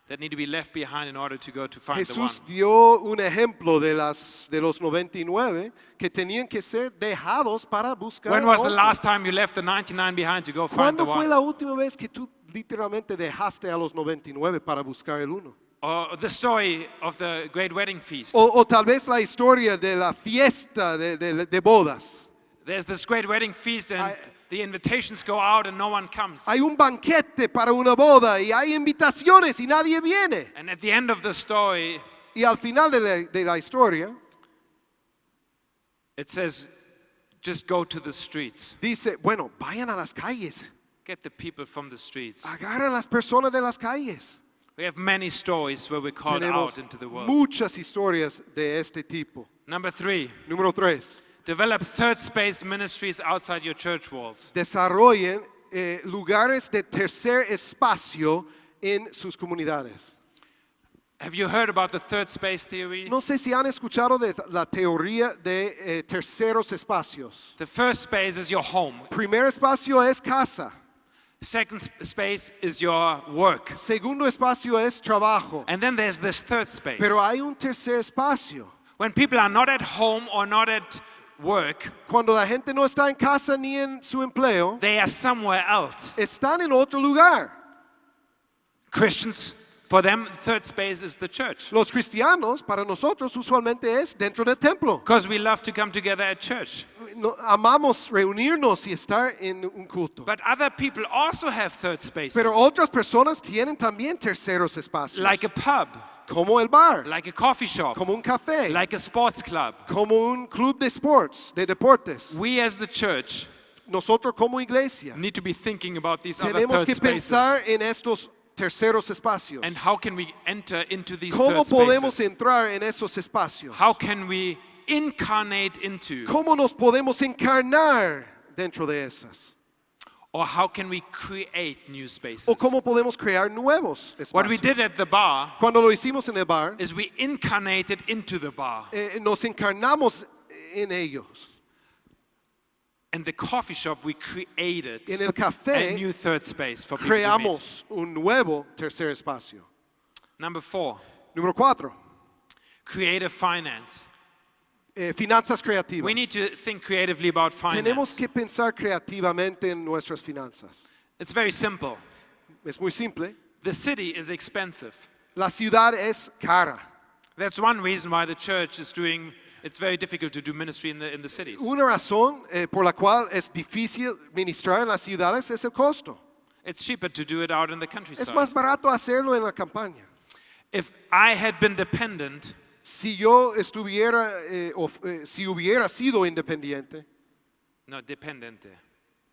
Speaker 2: that need to be left behind in order to go to find the one.
Speaker 1: Jesús dio un ejemplo de los 99 que tenían que ser dejados para buscar.
Speaker 2: When was the
Speaker 1: otro.
Speaker 2: last time you left the 99 behind to go find the
Speaker 1: ¿Cuándo fue
Speaker 2: one?
Speaker 1: la última vez que tú literalmente dejaste a los 99 para buscar el uno?
Speaker 2: Or the story of the great wedding feast.
Speaker 1: O tal vez la historia de la fiesta de bodas.
Speaker 2: There's this great wedding feast and
Speaker 1: I-
Speaker 2: the invitations go out and no one comes.
Speaker 1: Hay un banquete para una boda y hay invitaciones y nadie viene.
Speaker 2: And at the end of the story,
Speaker 1: Y al final de la historia
Speaker 2: it says, just go to the streets.
Speaker 1: dice, bueno, vayan a las calles.
Speaker 2: Get the people from the streets.
Speaker 1: Agarra a las personas de las calles.
Speaker 2: We have many stories where we're called
Speaker 1: Tenemos
Speaker 2: out into the world.
Speaker 1: muchas historias de este tipo.
Speaker 2: Number 3,
Speaker 1: Número 3.
Speaker 2: develop third space ministries outside your church walls.
Speaker 1: Desarrollen lugares de tercer espacio en sus comunidades.
Speaker 2: Have you heard about the third space theory?
Speaker 1: No sé si han escuchado de la teoría de terceros espacios.
Speaker 2: The first space is your home.
Speaker 1: Primer espacio es casa.
Speaker 2: Second space is your work.
Speaker 1: Segundo espacio es trabajo.
Speaker 2: And then there's this third space.
Speaker 1: Pero hay un tercer espacio.
Speaker 2: When people are not at home or not at work,
Speaker 1: Cuando la gente no está en casa ni en su empleo,
Speaker 2: they are somewhere else.
Speaker 1: están en otro lugar.
Speaker 2: Christians, for them, third space is the church.
Speaker 1: Los cristianos, para nosotros, usualmente es dentro del templo.
Speaker 2: Because we love to come together at church.
Speaker 1: Amamos reunirnos y estar en un culto.
Speaker 2: But other people also have third spaces.
Speaker 1: Pero otras personas tienen también terceros espacios.
Speaker 2: Like a pub,
Speaker 1: Como el bar,
Speaker 2: like a coffee shop,
Speaker 1: como un café,
Speaker 2: like a sports club.
Speaker 1: como un club de sports, de deportes.
Speaker 2: We as the church
Speaker 1: Nosotros como iglesia
Speaker 2: need to be thinking about these other
Speaker 1: tenemos
Speaker 2: third
Speaker 1: que
Speaker 2: spaces.
Speaker 1: pensar en estos terceros espacios.
Speaker 2: And how can we enter into these
Speaker 1: ¿Cómo
Speaker 2: third
Speaker 1: podemos
Speaker 2: spaces?
Speaker 1: entrar en esos espacios?
Speaker 2: How can we incarnate into?
Speaker 1: ¿Cómo nos podemos encarnar dentro de esas?
Speaker 2: Or how can we create new spaces?
Speaker 1: ¿O cómo podemos crear nuevos
Speaker 2: What we
Speaker 1: espacios?
Speaker 2: did at the bar
Speaker 1: Cuando lo hicimos en el bar,
Speaker 2: is we incarnated into the bar.
Speaker 1: nos encarnamos en ellos.
Speaker 2: In the coffee shop, we created
Speaker 1: En el
Speaker 2: a
Speaker 1: café
Speaker 2: new third space for people to meet.
Speaker 1: creamos un nuevo tercer espacio.
Speaker 2: Number 4,
Speaker 1: Número 4,
Speaker 2: creative finance.
Speaker 1: finanzas creativas.
Speaker 2: We need to think creatively about
Speaker 1: Tenemos
Speaker 2: finance.
Speaker 1: que pensar creativamente en nuestras finanzas.
Speaker 2: It's very simple.
Speaker 1: Es muy simple.
Speaker 2: The city is expensive.
Speaker 1: La ciudad es cara.
Speaker 2: That's one reason why the church is doing, it's very difficult to do ministry in the cities.
Speaker 1: Una razón por la cual es difícil ministrar en las ciudades es el costo.
Speaker 2: It's cheaper to do it out in the
Speaker 1: Es
Speaker 2: countryside.
Speaker 1: más barato hacerlo en la campaña.
Speaker 2: If I had been dependent,
Speaker 1: Si yo estuviera, si hubiera sido independiente,
Speaker 2: no, dependente.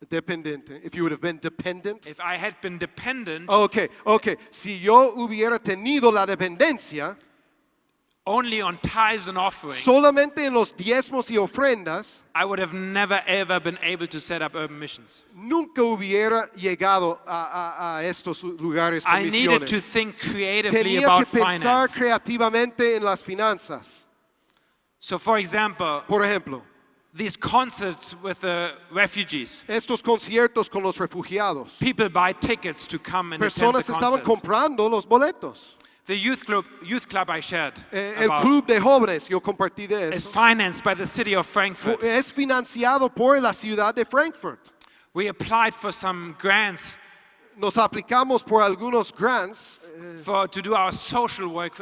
Speaker 1: dependiente, if you would have been dependent.
Speaker 2: If I had been dependent
Speaker 1: Okay. Si yo hubiera tenido la dependencia
Speaker 2: only on tithes and offerings,
Speaker 1: solamente en los diezmos y ofrendas,
Speaker 2: I would have never ever been able to set up urban missions.
Speaker 1: nunca hubiera llegado a estos lugares con
Speaker 2: I needed to
Speaker 1: misiones.
Speaker 2: think creatively
Speaker 1: Tenía que
Speaker 2: about
Speaker 1: pensar
Speaker 2: finance.
Speaker 1: creativamente en las finanzas.
Speaker 2: So, for example,
Speaker 1: Por ejemplo,
Speaker 2: these concerts with the refugees,
Speaker 1: estos conciertos con los refugiados.
Speaker 2: people buy tickets to come and attend
Speaker 1: Personas
Speaker 2: the
Speaker 1: estaban
Speaker 2: concerts.
Speaker 1: comprando los boletos.
Speaker 2: The youth club I shared
Speaker 1: El
Speaker 2: about
Speaker 1: club de jóvenes, yo compartí de
Speaker 2: is
Speaker 1: eso,
Speaker 2: financed by the city of Frankfurt.
Speaker 1: es financiado por la ciudad de Frankfurt.
Speaker 2: We applied for some grants
Speaker 1: Nos aplicamos por algunos grants
Speaker 2: to do our social work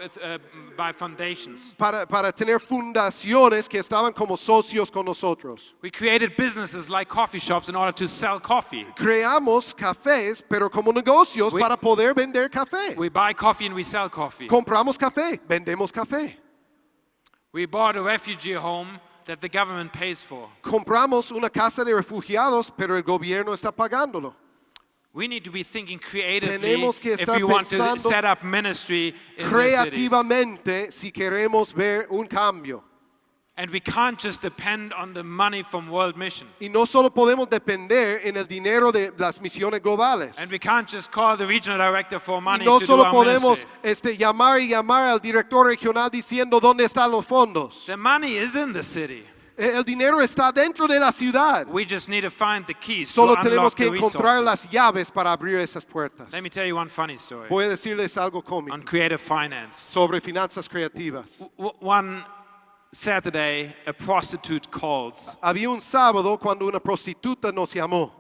Speaker 2: by foundations.
Speaker 1: para tener fundaciones que estaban como socios con nosotros.
Speaker 2: We created businesses like coffee shops in order to sell coffee.
Speaker 1: Creamos cafés, pero como negocios
Speaker 2: We-
Speaker 1: para poder vender café.
Speaker 2: We buy coffee and we sell coffee.
Speaker 1: Compramos café, vendemos café.
Speaker 2: We bought a refugee home that the government pays for.
Speaker 1: Compramos una casa de refugiados, pero el gobierno está pagándolo.
Speaker 2: We need to be thinking creatively
Speaker 1: Tenemos que
Speaker 2: if
Speaker 1: estar
Speaker 2: we want to
Speaker 1: pensando
Speaker 2: set up ministry in the cities.
Speaker 1: Creativamente si queremos ver un cambio.
Speaker 2: And we can't just depend on the money from World Mission.
Speaker 1: Y no solo podemos depender en el dinero de las misiones globales.
Speaker 2: And we can't just call the regional director for
Speaker 1: Y
Speaker 2: money
Speaker 1: no
Speaker 2: to do
Speaker 1: solo
Speaker 2: our
Speaker 1: podemos
Speaker 2: ministry.
Speaker 1: llamar al director regional diciendo dónde están los fondos.
Speaker 2: The money is in the city.
Speaker 1: El dinero está dentro de la ciudad.
Speaker 2: We just need to find the keys
Speaker 1: Solo
Speaker 2: to
Speaker 1: tenemos
Speaker 2: unlock
Speaker 1: que
Speaker 2: the
Speaker 1: encontrar
Speaker 2: resources.
Speaker 1: las llaves para abrir esas puertas.
Speaker 2: Let me tell you one funny story
Speaker 1: Voy a decirles algo cómico
Speaker 2: on creative finance.
Speaker 1: sobre finanzas creativas.
Speaker 2: One Saturday, a prostitute calls.
Speaker 1: Había un sábado cuando una prostituta nos llamó.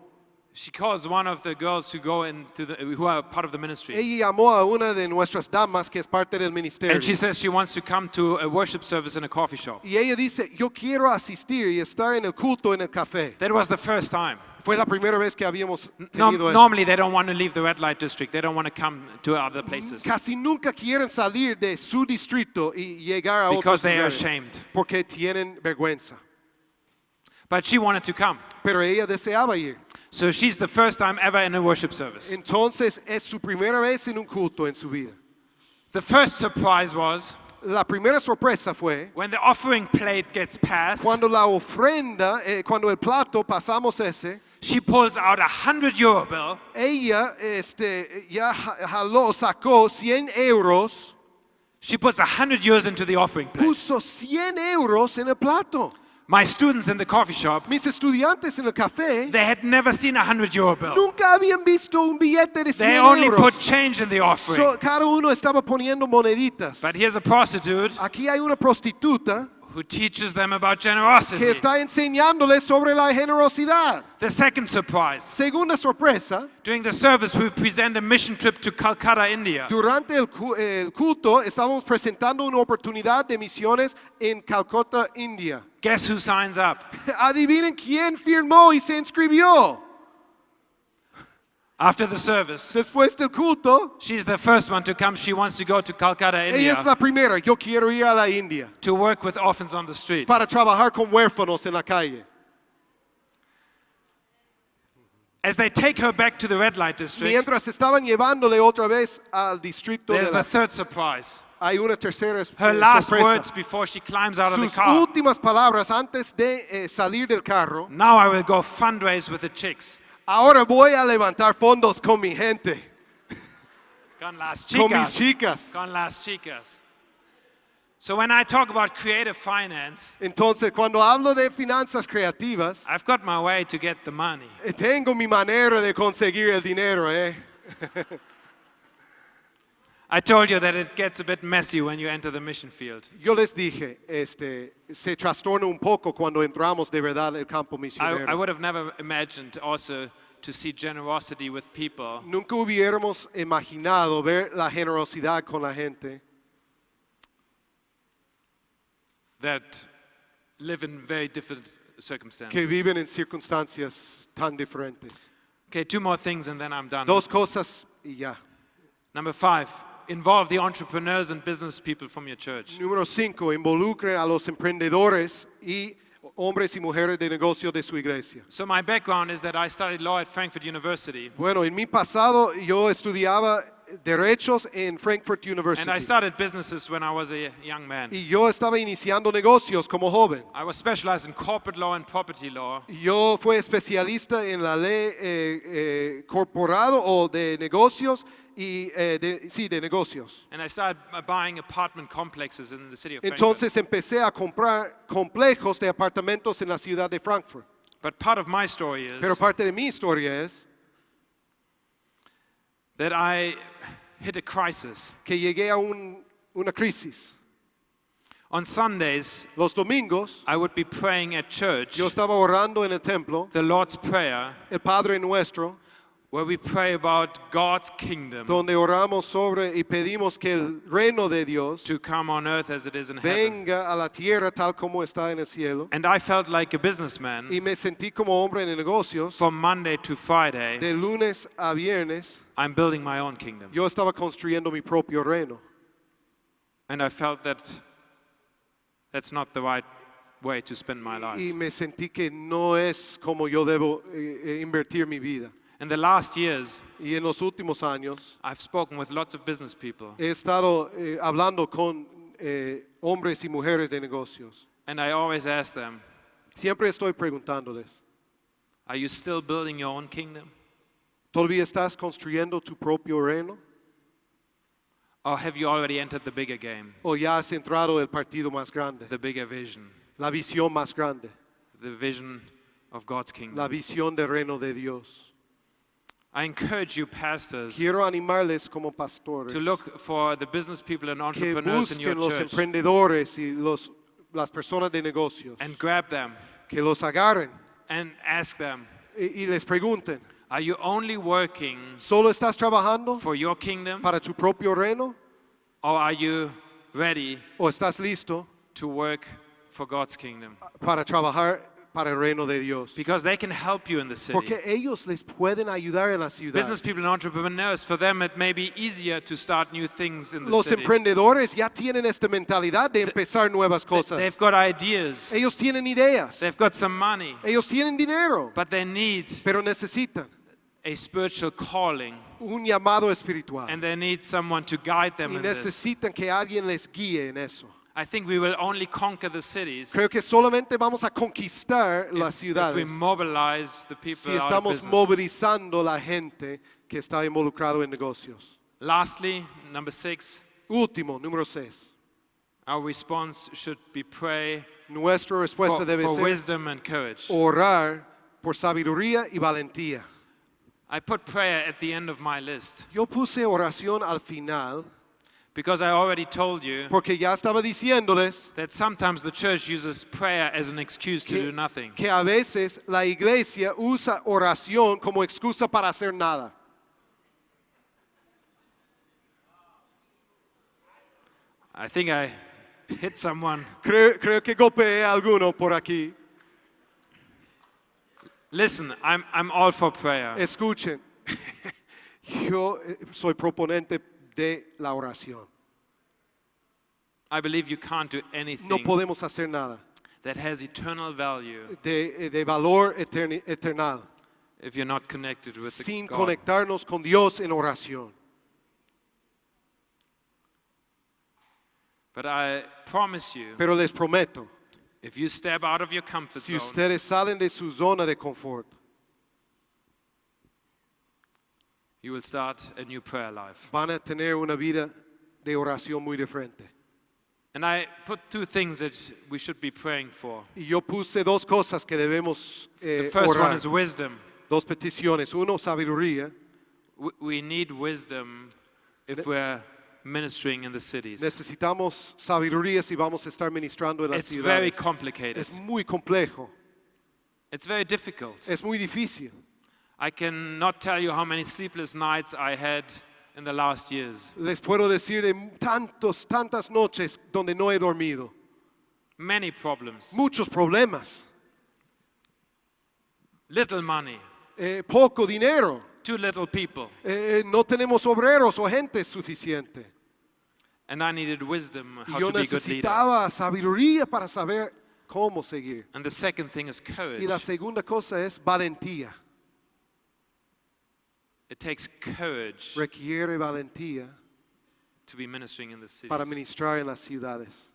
Speaker 2: She calls one of the girls who are part of the ministry.
Speaker 1: Ella llamó a una de nuestras damas que es parte del ministerio.
Speaker 2: And she says she wants to come to a worship service in a coffee shop.
Speaker 1: Y ella dice, yo quiero asistir y estar en el culto en el café.
Speaker 2: That was the first time.
Speaker 1: Fue la primera vez que habíamos tenido eso.
Speaker 2: Normally they don't want to leave the red light district. They don't want to come to other places
Speaker 1: Casi nunca quieren salir de su distrito y llegar a
Speaker 2: because
Speaker 1: otros
Speaker 2: they are
Speaker 1: lugares
Speaker 2: ashamed.
Speaker 1: porque tienen vergüenza.
Speaker 2: But she wanted to come.
Speaker 1: Pero ella deseaba ir.
Speaker 2: So she's the first time ever in a worship service.
Speaker 1: Entonces es su primera vez en un culto en su vida.
Speaker 2: The first surprise was
Speaker 1: La primera sorpresa fue
Speaker 2: when the offering plate gets passed,
Speaker 1: cuando la ofrenda, cuando el plato pasamos ese,
Speaker 2: she pulls out €100 bill
Speaker 1: ella ya sacó 100 euros,
Speaker 2: She puts €100 into the offering plate.
Speaker 1: puso 100 euros en el plato.
Speaker 2: My students in the coffee shop,
Speaker 1: Mis estudiantes en el café
Speaker 2: they had never seen €100 bill.
Speaker 1: nunca habían visto un billete de 100
Speaker 2: They only
Speaker 1: euros.
Speaker 2: put change in the offering.
Speaker 1: Cada uno estaba poniendo moneditas.
Speaker 2: But here's a prostitute
Speaker 1: Aquí hay una prostituta
Speaker 2: who teaches them about
Speaker 1: que
Speaker 2: generosity.
Speaker 1: está enseñándoles sobre la generosidad.
Speaker 2: The second surprise,
Speaker 1: Segunda sorpresa,
Speaker 2: during the service we present a mission trip to Calcutta, India.
Speaker 1: durante el culto estábamos presentando una oportunidad de misiones en Calcuta, India.
Speaker 2: Guess who signs up?
Speaker 1: Adivinen quién firmó y se inscribió.
Speaker 2: After the service,
Speaker 1: Después del culto,
Speaker 2: she's the first one to come. She wants to go to Calcutta,
Speaker 1: ella
Speaker 2: India,
Speaker 1: es la primera. Yo quiero ir a la India
Speaker 2: to work with orphans on the street.
Speaker 1: para trabajar con huérfanos en la calle.
Speaker 2: As they take her back to the red light district,
Speaker 1: Mientras estaban llevándole otra vez al distrito de
Speaker 2: there's
Speaker 1: la...
Speaker 2: the third surprise.
Speaker 1: Hay una tercera
Speaker 2: Her last
Speaker 1: sorpresa.
Speaker 2: words before she climbs out of the
Speaker 1: Sus
Speaker 2: car.
Speaker 1: últimas palabras antes de salir del carro.
Speaker 2: Now I will go fundraise with the chicks.
Speaker 1: Ahora voy a levantar fondos con mi gente,
Speaker 2: Con las
Speaker 1: con mis
Speaker 2: chicas.
Speaker 1: chicas.
Speaker 2: Con las chicas. So when I talk about creative finance,
Speaker 1: Entonces, cuando hablo de finanzas creativas,
Speaker 2: I've got my way to get the money.
Speaker 1: tengo mi manera de conseguir el dinero,
Speaker 2: I told you that it gets a bit messy when you enter the mission field.
Speaker 1: Yo les dije, se trastorna un poco cuando entramos de verdad el campo
Speaker 2: I
Speaker 1: misionero.
Speaker 2: would have never imagined also to see generosity with people
Speaker 1: Nunca hubiéramos imaginado ver la generosidad con la gente
Speaker 2: that live in very different circumstances.
Speaker 1: que viven en circunstancias tan diferentes.
Speaker 2: Okay, 2 more things and then I'm done.
Speaker 1: Dos cosas y ya.
Speaker 2: Number 5, involve the entrepreneurs and business people from your church.
Speaker 1: Número 5, involucre a los emprendedores y hombres y mujeres de negocio de su iglesia.
Speaker 2: So my background is that I studied law at Frankfurt University.
Speaker 1: Bueno, en mi pasado yo estudiaba derechos en Frankfurt
Speaker 2: And
Speaker 1: University.
Speaker 2: I started businesses when I was a young man.
Speaker 1: Y yo estaba iniciando negocios como joven.
Speaker 2: I was specialized in corporate law and property law.
Speaker 1: Yo fui especialista en la ley corporado o de negocios y de negocios.
Speaker 2: And I started buying apartment complexes in the city of Frankfurt.
Speaker 1: Entonces empecé a comprar complejos de apartamentos en la ciudad de Frankfurt.
Speaker 2: But part of my story is
Speaker 1: Pero parte de mi historia es
Speaker 2: that I hit a crisis.
Speaker 1: que llegué a una crisis.
Speaker 2: On Sundays,
Speaker 1: Los domingos
Speaker 2: I would be praying at church,
Speaker 1: yo estaba orando en el templo,
Speaker 2: the Lord's Prayer,
Speaker 1: el Padre Nuestro,
Speaker 2: where we pray about God's kingdom
Speaker 1: donde oramos sobre y pedimos que el reino de Dios
Speaker 2: to come on earth as it is in heaven.
Speaker 1: venga a la tierra tal como está en el cielo.
Speaker 2: And I felt like a businessman
Speaker 1: Y me sentí como hombre de negocios.
Speaker 2: from Monday to Friday.
Speaker 1: De lunes a viernes
Speaker 2: I'm building my own kingdom.
Speaker 1: yo estaba construyendo mi propio reino.
Speaker 2: And I felt that that's not the right way to spend my life.
Speaker 1: Y me sentí que no es como yo debo invertir mi vida.
Speaker 2: In the last years,
Speaker 1: Y en los últimos años
Speaker 2: I've spoken with lots of business people.
Speaker 1: he estado hablando con hombres y mujeres de negocios.
Speaker 2: And I always ask them,
Speaker 1: Siempre estoy preguntándoles,
Speaker 2: are you still building your own kingdom?
Speaker 1: ¿todavía estás construyendo tu propio reino?
Speaker 2: Or have you already entered the bigger game,
Speaker 1: ¿O ya has entrado el partido más grande?
Speaker 2: the bigger vision,
Speaker 1: La visión más grande.
Speaker 2: the vision of God's
Speaker 1: La
Speaker 2: kingdom?
Speaker 1: visión del reino de Dios.
Speaker 2: I encourage you, pastors,
Speaker 1: Quiero animarles como pastores
Speaker 2: to look for the business people and
Speaker 1: que
Speaker 2: entrepreneurs in your
Speaker 1: busquen los
Speaker 2: church
Speaker 1: emprendedores y las personas de negocios,
Speaker 2: and grab them
Speaker 1: que los agarren
Speaker 2: and ask them,
Speaker 1: y les pregunten,
Speaker 2: are you only working
Speaker 1: ¿solo estás trabajando
Speaker 2: for your kingdom,
Speaker 1: para tu propio reino
Speaker 2: or are you ready
Speaker 1: o estás listo
Speaker 2: to work for God's kingdom?
Speaker 1: para trabajar para el reino de Dios?
Speaker 2: Because they can help you in the city.
Speaker 1: Porque ellos les pueden ayudar en la ciudad.
Speaker 2: Business people and entrepreneurs, for them it may be easier to start new things in the
Speaker 1: Los
Speaker 2: city.
Speaker 1: emprendedores ya tienen esta mentalidad de empezar nuevas cosas.
Speaker 2: They've got ideas,
Speaker 1: Ellos tienen ideas,
Speaker 2: they've got some money,
Speaker 1: ellos tienen dinero,
Speaker 2: but they need
Speaker 1: pero necesitan
Speaker 2: a spiritual calling,
Speaker 1: un llamado espiritual
Speaker 2: and they need someone to guide them
Speaker 1: y
Speaker 2: in this.
Speaker 1: necesitan que alguien les guíe en eso.
Speaker 2: I think we will only conquer the cities
Speaker 1: Creo que solamente vamos a conquistar las
Speaker 2: if we
Speaker 1: ciudades
Speaker 2: mobilize the people
Speaker 1: si
Speaker 2: out of
Speaker 1: estamos
Speaker 2: business.
Speaker 1: movilizando la gente que está involucrado en negocios.
Speaker 2: Lastly, number 6,
Speaker 1: Último, número 6.
Speaker 2: our response should be pray
Speaker 1: Nuestra respuesta
Speaker 2: for,
Speaker 1: debe
Speaker 2: for
Speaker 1: ser
Speaker 2: wisdom and courage.
Speaker 1: orar por sabiduría y valentía.
Speaker 2: I put prayer at the end of my list
Speaker 1: Yo puse oración al final
Speaker 2: because I already told you
Speaker 1: porque ya estaba diciéndoles
Speaker 2: that sometimes the church uses prayer as an excuse to do nothing.
Speaker 1: que a veces la iglesia usa oración como excusa para hacer nada.
Speaker 2: I think I hit someone.
Speaker 1: Creo que golpeé a alguno por aquí.
Speaker 2: Listen, I'm all for prayer.
Speaker 1: Escuchen, yo soy proponente de la oración.
Speaker 2: I believe you can't do
Speaker 1: No
Speaker 2: anything
Speaker 1: podemos hacer nada
Speaker 2: that has eternal value
Speaker 1: de valor eternal
Speaker 2: if you're not connected with
Speaker 1: sin
Speaker 2: God.
Speaker 1: conectarnos con Dios en oración.
Speaker 2: But I promise you,
Speaker 1: Pero les prometo,
Speaker 2: if you step out of your comfort
Speaker 1: si
Speaker 2: zone,
Speaker 1: ustedes salen de su zona de confort,
Speaker 2: you will start a new prayer life.
Speaker 1: van a tener una vida de oración muy diferente.
Speaker 2: And I put two things that we should be praying for.
Speaker 1: Y yo puse dos cosas que debemos
Speaker 2: The first one
Speaker 1: orar.
Speaker 2: is wisdom.
Speaker 1: Dos peticiones. Uno, sabiduría.
Speaker 2: We need wisdom if we're ministering in the cities.
Speaker 1: Necesitamos sabiduría si vamos a estar ministrando en las
Speaker 2: It's very
Speaker 1: ciudades.
Speaker 2: complicated.
Speaker 1: Es muy complejo.
Speaker 2: It's very difficult.
Speaker 1: Es muy difícil.
Speaker 2: I cannot tell you how many sleepless nights I had in the last years.
Speaker 1: Les puedo decir de tantas noches donde no he dormido.
Speaker 2: Many problems.
Speaker 1: Muchos problemas.
Speaker 2: Little money.
Speaker 1: Poco dinero.
Speaker 2: Too little people.
Speaker 1: No tenemos obreros o gente suficiente.
Speaker 2: And I needed wisdom how
Speaker 1: Yo
Speaker 2: to be a good leader.
Speaker 1: necesitaba sabiduría para saber cómo seguir.
Speaker 2: And the second thing is courage.
Speaker 1: Y la segunda cosa es valentía.
Speaker 2: It takes courage
Speaker 1: Requiere valentía
Speaker 2: to be ministering in the cities.
Speaker 1: para ministrar en las ciudades.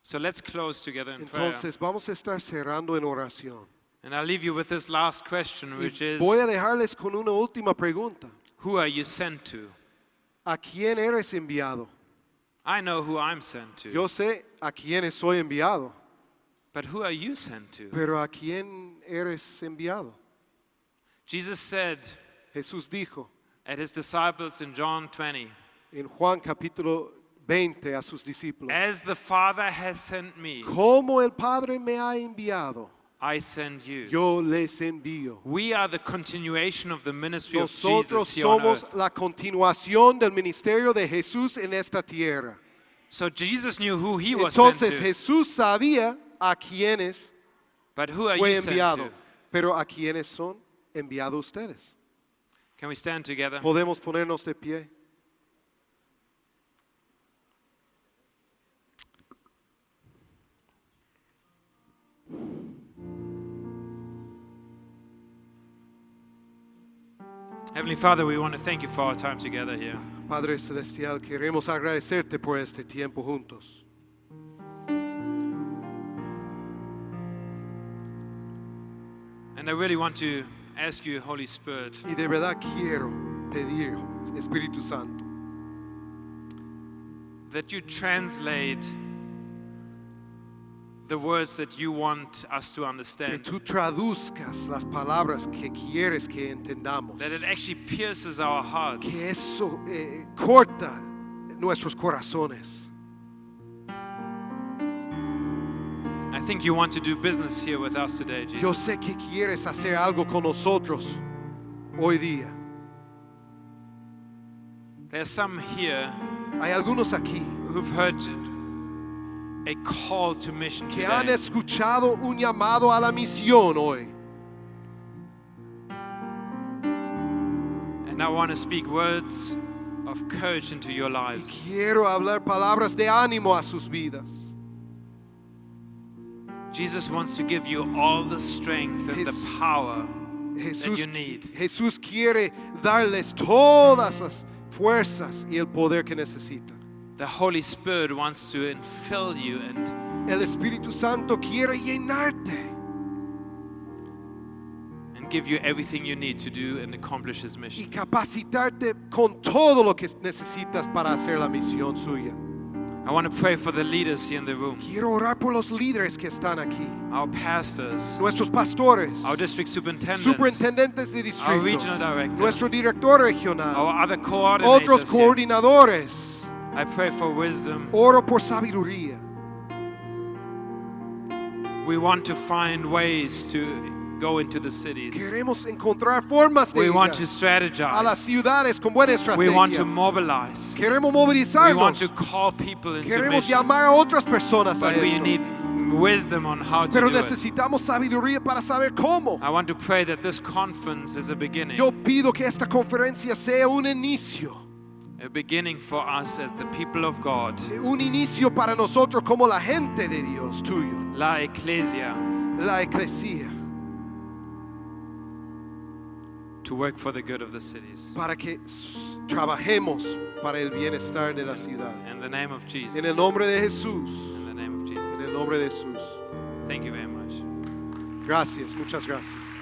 Speaker 2: So let's close together in prayer.
Speaker 1: Entonces vamos a estar cerrando en oración.
Speaker 2: And I'll leave you with this last question,
Speaker 1: Y
Speaker 2: which is,
Speaker 1: voy a dejarles con una última pregunta.
Speaker 2: who are you sent to?
Speaker 1: ¿A quién eres enviado?
Speaker 2: I know who I'm sent to.
Speaker 1: Yo sé a quién soy enviado,
Speaker 2: But who are you sent to?
Speaker 1: pero ¿a quién eres enviado?
Speaker 2: Jesus said
Speaker 1: Jesús dijo
Speaker 2: at his disciples in John 20,
Speaker 1: en Juan capítulo 20 a sus discípulos,
Speaker 2: as the Father has sent me,
Speaker 1: como el Padre me ha enviado,
Speaker 2: I send you.
Speaker 1: yo les envío.
Speaker 2: We are the continuation of the ministry of
Speaker 1: Nosotros
Speaker 2: Jesus here on
Speaker 1: somos
Speaker 2: earth.
Speaker 1: la continuación del ministerio de Jesús en esta tierra.
Speaker 2: So Jesus knew who he was sent
Speaker 1: Entonces
Speaker 2: to.
Speaker 1: Jesús sabía a quiénes
Speaker 2: But who are
Speaker 1: fue
Speaker 2: you sent
Speaker 1: enviado,
Speaker 2: to?
Speaker 1: pero a quiénes son enviados ustedes.
Speaker 2: Can we stand together?
Speaker 1: Podemos ponernos de pie.
Speaker 2: Heavenly Father, we want to thank you for our time together here.
Speaker 1: Padre Celestial, queremos agradecerte por este tiempo juntos.
Speaker 2: And I really want to ask you, Holy Spirit,
Speaker 1: Y de verdad quiero pedir, Espíritu Santo,
Speaker 2: that you translate the words that you want us to
Speaker 1: que
Speaker 2: understand.
Speaker 1: tú traduzcas las palabras que quieres que entendamos.
Speaker 2: That it actually pierces our hearts.
Speaker 1: Que eso corta nuestros corazones.
Speaker 2: I think you want to do business here with us today, Jesus.
Speaker 1: Yo sé que quieres hacer algo con nosotros hoy día.
Speaker 2: There's some here
Speaker 1: Hay algunos aquí
Speaker 2: who've heard a call to mission
Speaker 1: que han
Speaker 2: today.
Speaker 1: escuchado un llamado a la misión hoy.
Speaker 2: And I want to speak words of courage into your
Speaker 1: Y
Speaker 2: lives.
Speaker 1: quiero hablar palabras de ánimo a sus vidas.
Speaker 2: Jesus wants to give you all the strength and the power that you need.
Speaker 1: Jesús quiere darles todas las fuerzas y el poder que necesitan.
Speaker 2: The Holy Spirit wants to infill you and
Speaker 1: El Espíritu Santo quiere llenarte
Speaker 2: give you everything you need to do and accomplish His
Speaker 1: y
Speaker 2: mission.
Speaker 1: capacitarte con todo lo que necesitas para hacer la misión suya.
Speaker 2: I want to pray for the leaders here in the room,
Speaker 1: Quiero orar por los líderes que están aquí,
Speaker 2: our pastors,
Speaker 1: nuestros pastores,
Speaker 2: our district superintendents,
Speaker 1: superintendentes de
Speaker 2: our
Speaker 1: distrito,
Speaker 2: regional director,
Speaker 1: nuestro director regional,
Speaker 2: our other
Speaker 1: otros
Speaker 2: coordinators here.
Speaker 1: coordinadores.
Speaker 2: I pray for wisdom.
Speaker 1: Oro por sabiduría.
Speaker 2: We want to find ways to go into the cities.
Speaker 1: Queremos encontrar formas de
Speaker 2: We
Speaker 1: ir
Speaker 2: want to
Speaker 1: a las
Speaker 2: strategize.
Speaker 1: ciudades con buena
Speaker 2: We want to
Speaker 1: estrategia.
Speaker 2: mobilize.
Speaker 1: Queremos
Speaker 2: We want to
Speaker 1: movilizarnos.
Speaker 2: call people into
Speaker 1: Queremos
Speaker 2: mission.
Speaker 1: llamar a otras personas a
Speaker 2: But we
Speaker 1: esto.
Speaker 2: need wisdom on how to
Speaker 1: Pero
Speaker 2: do it.
Speaker 1: necesitamos sabiduría para saber cómo.
Speaker 2: I want to pray that this conference is a beginning.
Speaker 1: Yo pido que esta conferencia sea un inicio.
Speaker 2: A beginning for us as the people of God.
Speaker 1: Un inicio para nosotros como la gente de Dios tuyo.
Speaker 2: La Iglesia.
Speaker 1: La iglesia.
Speaker 2: to work for the good of the cities.
Speaker 1: para que trabajemos para el bienestar de la ciudad.
Speaker 2: In the name of Jesus.
Speaker 1: En el nombre de Jesús.
Speaker 2: In the name of
Speaker 1: En
Speaker 2: Jesus.
Speaker 1: el nombre de Jesús.
Speaker 2: Thank you very much.
Speaker 1: Gracias, muchas gracias.